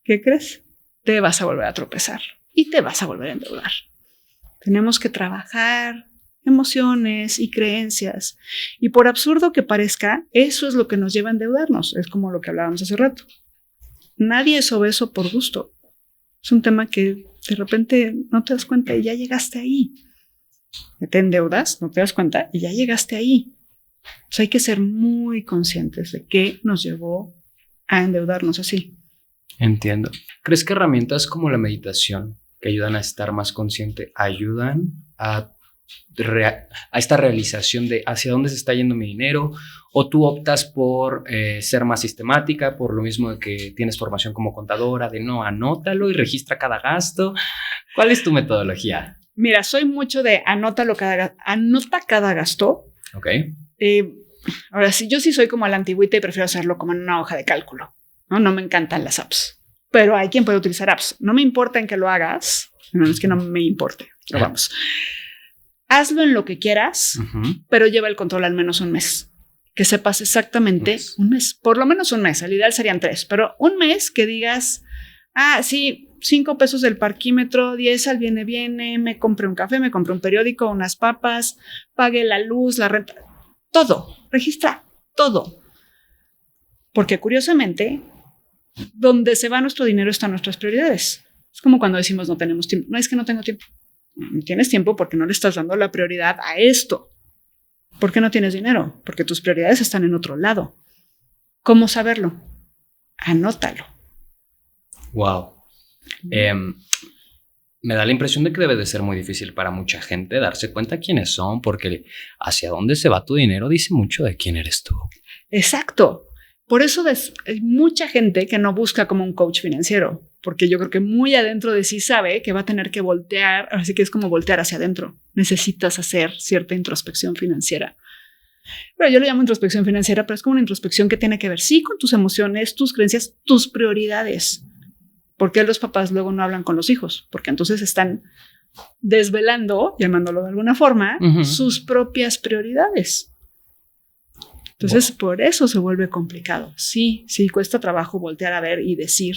¿qué crees? Te vas a volver a tropezar y te vas a volver a endeudar. Tenemos que trabajar emociones y creencias. Y por absurdo que parezca, eso es lo que nos lleva a endeudarnos. Es como lo que hablábamos hace rato. Nadie es obeso por gusto. Es un tema que de repente no te das cuenta y ya llegaste ahí. Te endeudas, no te das cuenta y ya llegaste ahí. O sea, hay que ser muy conscientes de qué nos llevó a endeudarnos así. Entiendo. ¿Crees que herramientas como la meditación, que ayudan a estar más consciente, ayudan a a esta realización de hacia dónde se está yendo mi dinero, o tú optas por ser más sistemática, por lo mismo de que tienes formación como contadora, de no, anótalo y registra cada gasto. ¿Cuál es tu metodología? Mira, soy mucho de anota cada gasto. Ok. Ahora sí, yo sí soy como a la antigüita y prefiero hacerlo como en una hoja de cálculo. No me encantan las apps, pero hay quien puede utilizar apps. No me importa en que lo hagas. No es que no me importe, pero vamos. Hazlo en lo que quieras, pero lleva el control al menos un mes. Que sepas exactamente un mes, por lo menos un mes. El ideal serían 3, pero un mes que digas, sí, 5 pesos del parquímetro, 10 al viene, me compré un café, me compré un periódico, unas papas, pagué la luz, la renta, todo, registra todo. Porque curiosamente, donde se va nuestro dinero están nuestras prioridades. Es como cuando decimos no tenemos tiempo. No es que no tengo tiempo. No tienes tiempo porque no le estás dando la prioridad a esto. ¿Por qué no tienes dinero? Porque tus prioridades están en otro lado. ¿Cómo saberlo? Anótalo. Wow. Me da la impresión de que debe de ser muy difícil para mucha gente darse cuenta quiénes son, porque hacia dónde se va tu dinero dice mucho de quién eres tú. Exacto. Por eso hay mucha gente que no busca como un coach financiero, porque yo creo que muy adentro de sí sabe que va a tener que voltear, así que es como voltear hacia adentro. Necesitas hacer cierta introspección financiera. Pero yo lo llamo introspección financiera, pero es como una introspección que tiene que ver, sí, con tus emociones, tus creencias, tus prioridades. ¿Por qué los papás luego no hablan con los hijos? Porque entonces están desvelando, llamándolo de alguna forma, sus propias prioridades. Entonces, por eso se vuelve complicado. Sí, cuesta trabajo voltear a ver y decir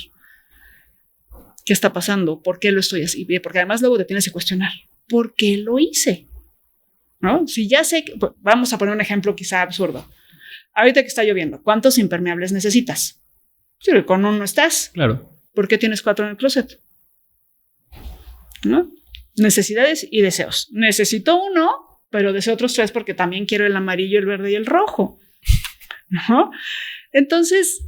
qué está pasando, por qué lo estoy haciendo, porque además luego te tienes que cuestionar, ¿por qué lo hice? ¿No? Si ya sé, vamos a poner un ejemplo quizá absurdo. Ahorita que está lloviendo, ¿cuántos impermeables necesitas? Sí, con uno estás. Claro. ¿Por qué tienes 4 en el closet? ¿No? Necesidades y deseos. Necesito uno, pero deseo otros 3 porque también quiero el amarillo, el verde y el rojo. ¿No? Entonces,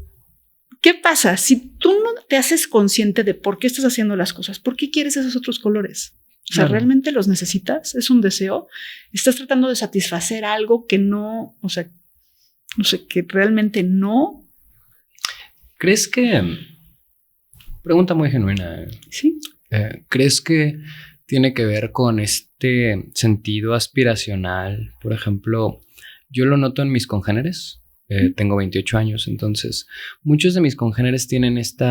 ¿qué pasa? Si tú no te haces consciente de por qué estás haciendo las cosas, ¿por qué quieres esos otros colores? O sea, ¿realmente los necesitas? ¿Es un deseo? ¿Estás tratando de satisfacer algo que no, o sea, no sé, que realmente no? ¿Crees que... Pregunta muy genuina. Sí. ¿Crees que tiene que ver con este sentido aspiracional? Por ejemplo, yo lo noto en mis congéneres. Tengo 28 años, entonces muchos de mis congéneres tienen este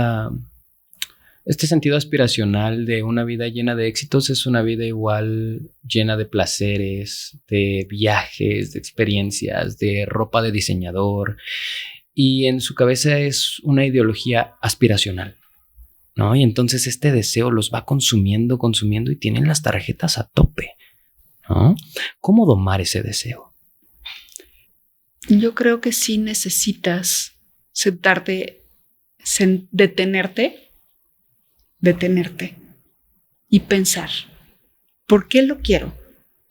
sentido aspiracional de una vida llena de éxitos. Es una vida igual llena de placeres, de viajes, de experiencias, de ropa de diseñador, y en su cabeza es una ideología aspiracional, ¿no? Y entonces este deseo los va consumiendo y tienen las tarjetas a tope, ¿no? ¿Cómo domar ese deseo? Yo creo que sí necesitas sentarte, detenerte y pensar, ¿por qué lo quiero?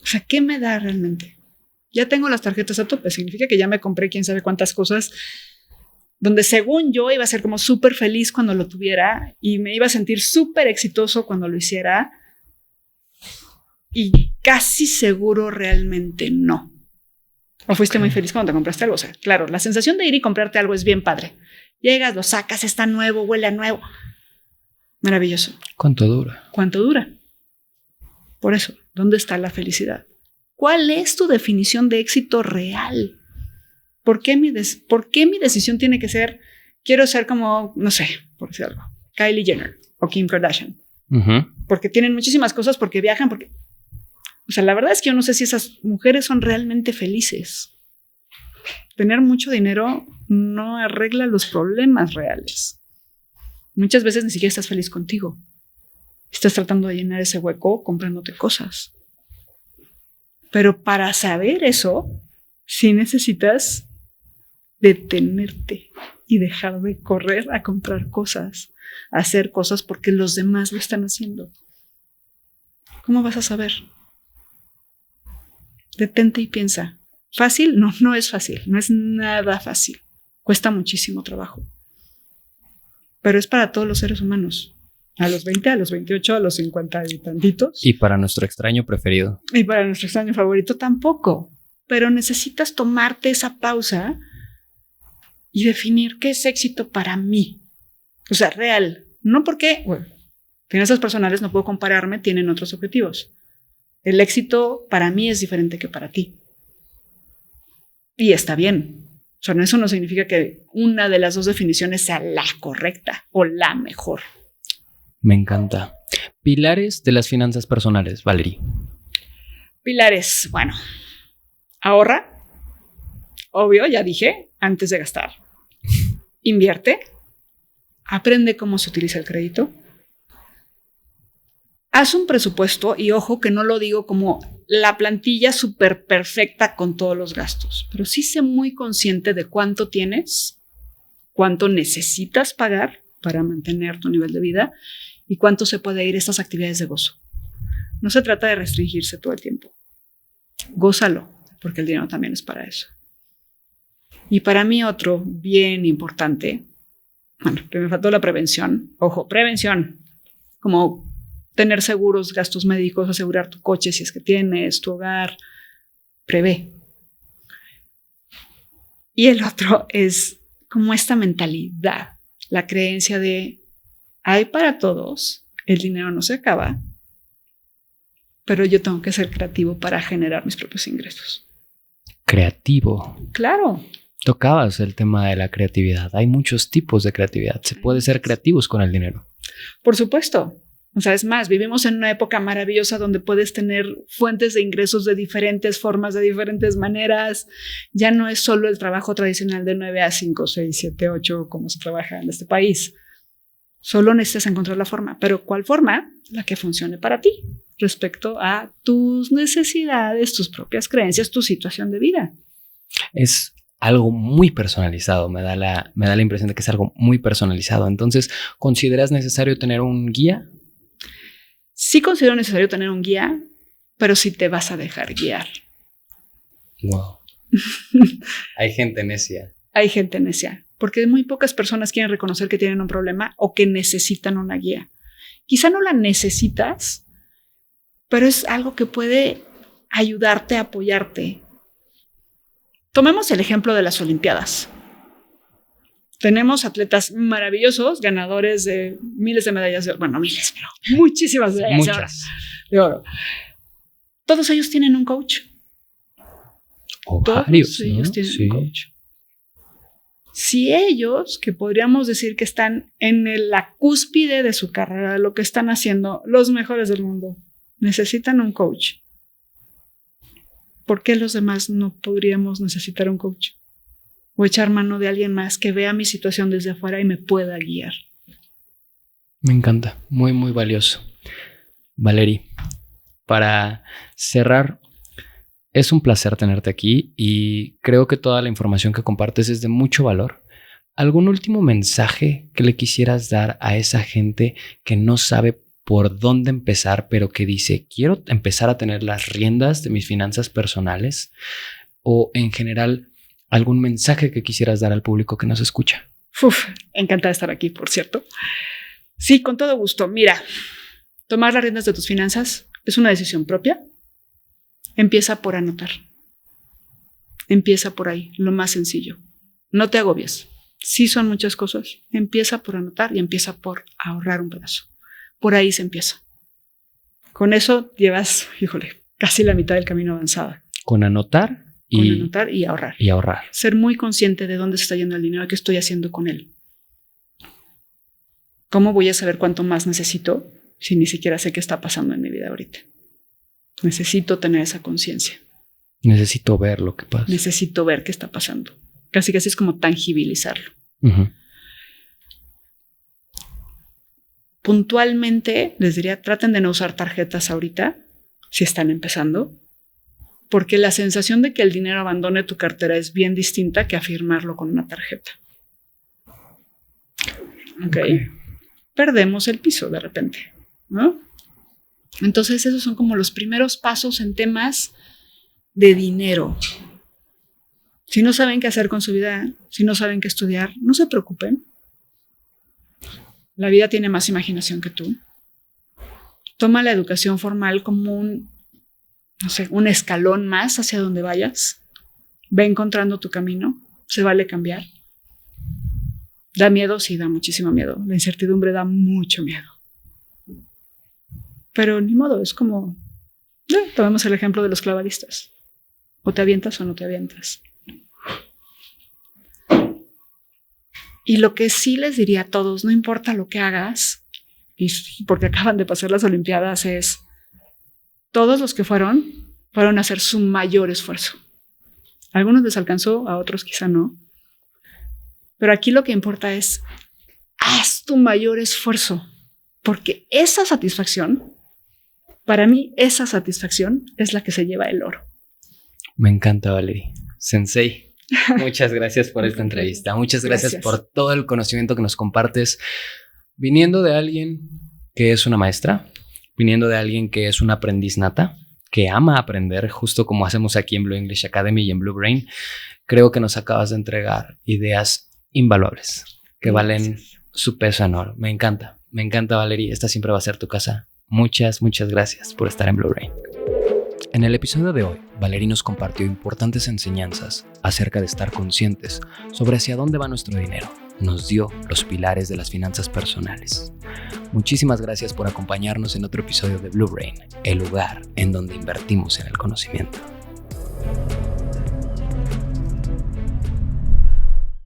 O sea, ¿qué me da realmente? Ya tengo las tarjetas a tope, significa que ya me compré quién sabe cuántas cosas donde según yo iba a ser como súper feliz cuando lo tuviera y me iba a sentir súper exitoso cuando lo hiciera, y casi seguro realmente no. ¿O fuiste muy feliz cuando te compraste algo? O sea, claro, la sensación de ir y comprarte algo es bien padre. Llegas, lo sacas, está nuevo, huele a nuevo. Maravilloso. ¿Cuánto dura? ¿Cuánto dura? Por eso, ¿dónde está la felicidad? ¿Cuál es tu definición de éxito real? ¿Por qué mi decisión tiene que ser, quiero ser como, no sé, por decir algo, Kylie Jenner o Kim Kardashian? Porque tienen muchísimas cosas, porque viajan, porque... O sea, la verdad es que yo no sé si esas mujeres son realmente felices. Tener mucho dinero no arregla los problemas reales. Muchas veces ni siquiera estás feliz contigo. Estás tratando de llenar ese hueco comprándote cosas. Pero para saber eso, sí necesitas detenerte y dejar de correr a comprar cosas, a hacer cosas porque los demás lo están haciendo. ¿Cómo vas a saber? Detente y piensa. ¿Fácil? No es fácil. No es nada fácil. Cuesta muchísimo trabajo. Pero es para todos los seres humanos. A los 20, a los 28, a los 50 y tantitos. Y para nuestro extraño preferido. Y para nuestro extraño favorito tampoco. Pero necesitas tomarte esa pausa y definir qué es éxito para mí. O sea, real. No porque, bueno, finanzas personales no puedo compararme, tienen otros objetivos. El éxito para mí es diferente que para ti. Y está bien. O sea, eso no significa que una de las dos definiciones sea la correcta o la mejor. Me encanta. Pilares de las finanzas personales, Valerie. Pilares, bueno, ahorra, obvio, ya dije, antes de gastar. Invierte, aprende cómo se utiliza el crédito. Haz un presupuesto y ojo que no lo digo como la plantilla súper perfecta con todos los gastos, pero sí sé muy consciente de cuánto tienes, cuánto necesitas pagar para mantener tu nivel de vida y cuánto se puede ir a estas actividades de gozo. No se trata de restringirse todo el tiempo. Gózalo, porque el dinero también es para eso. Y para mí otro bien importante, bueno, que me faltó la prevención. Ojo, prevención, como tener seguros, gastos médicos, asegurar tu coche si es que tienes, tu hogar, prevé. Y el otro es como esta mentalidad, la creencia de hay para todos, el dinero no se acaba, pero yo tengo que ser creativo para generar mis propios ingresos. Creativo. Claro. Tocabas el tema de la creatividad. Hay muchos tipos de creatividad. Se puede ser creativos con el dinero. Por supuesto. O sea, es más, vivimos en una época maravillosa donde puedes tener fuentes de ingresos de diferentes formas, de diferentes maneras. Ya no es solo el trabajo tradicional de 9 a 5, 6, 7, 8, como se trabaja en este país. Solo necesitas encontrar la forma. ¿Pero cuál forma? La que funcione para ti, respecto a tus necesidades, tus propias creencias, tu situación de vida. Es algo muy personalizado. Me da la impresión de que es algo muy personalizado. Entonces, ¿consideras necesario tener un guía? Sí considero necesario tener un guía, pero sí te vas a dejar guiar. Wow. Hay gente necia. Hay gente necia, porque muy pocas personas quieren reconocer que tienen un problema o que necesitan una guía. Quizá no la necesitas, pero es algo que puede ayudarte, apoyarte. Tomemos el ejemplo de las Olimpiadas. Tenemos atletas maravillosos, ganadores de miles de medallas de oro. Bueno, miles, pero muchísimas medallas de oro. Todos ellos tienen un coach. O varios, Todos ellos tienen sí. un coach. Si ellos, que podríamos decir que están en la cúspide de su carrera, de lo que están haciendo, los mejores del mundo, necesitan un coach, ¿por qué los demás no podríamos necesitar un coach? O echar mano de alguien más que vea mi situación desde afuera y me pueda guiar. Me encanta, muy, muy valioso. Valerie, para cerrar, es un placer tenerte aquí y creo que toda la información que compartes es de mucho valor. ¿Algún último mensaje que le quisieras dar a esa gente que no sabe por dónde empezar, pero que dice, quiero empezar a tener las riendas de mis finanzas personales? O en general, ¿algún mensaje que quisieras dar al público que nos escucha? Encantada de estar aquí, por cierto. Sí, con todo gusto. Mira, tomar las riendas de tus finanzas es una decisión propia. Empieza por anotar. Empieza por ahí, lo más sencillo. No te agobies. Sí son muchas cosas. Empieza por anotar y empieza por ahorrar un pedazo. Por ahí se empieza. Con eso llevas, casi la mitad del camino avanzada. Con anotar y ahorrar. Y ahorrar. Ser muy consciente de dónde se está yendo el dinero, qué estoy haciendo con él. ¿Cómo voy a saber cuánto más necesito si ni siquiera sé qué está pasando en mi vida ahorita? Necesito tener esa conciencia. Necesito ver lo que pasa. Necesito ver qué está pasando. Casi es como tangibilizarlo. Uh-huh. Puntualmente les diría, traten de no usar tarjetas ahorita, si están empezando, porque la sensación de que el dinero abandone tu cartera es bien distinta que afirmarlo con una tarjeta. Okay. Perdemos el piso de repente, ¿no? Entonces esos son como los primeros pasos en temas de dinero. Si no saben qué hacer con su vida, si no saben qué estudiar, no se preocupen. La vida tiene más imaginación que tú. Toma la educación formal como un escalón más hacia donde vayas. Ve encontrando tu camino. Se vale cambiar. ¿Da miedo? Sí, da muchísimo miedo. La incertidumbre da mucho miedo. Pero ni modo, es como... tomemos el ejemplo de los clavadistas. O te avientas o no te avientas. Y lo que sí les diría a todos, no importa lo que hagas, y porque acaban de pasar las Olimpiadas, es todos los que fueron a hacer su mayor esfuerzo. A algunos les alcanzó, a otros quizá no. Pero aquí lo que importa es, haz tu mayor esfuerzo, porque esa satisfacción, para mí, esa satisfacción es la que se lleva el oro. Me encanta, Valerie. Sensei, muchas gracias por esta entrevista. Muchas gracias por todo el conocimiento que nos compartes, viniendo de alguien que es una maestra, viniendo de alguien que es un aprendiz nata, que ama aprender, justo como hacemos aquí en Blue English Academy y en Blue Brain. Creo que nos acabas de entregar ideas invaluables que valen su peso en oro. Me encanta, Valerie. Esta siempre va a ser tu casa. Muchas gracias por estar en Blue Brain. En el episodio de hoy, Valerie nos compartió importantes enseñanzas acerca de estar conscientes sobre hacia dónde va nuestro dinero. Nos dio los pilares de las finanzas personales. Muchísimas gracias por acompañarnos en otro episodio de Blue Brain, el lugar en donde invertimos en el conocimiento.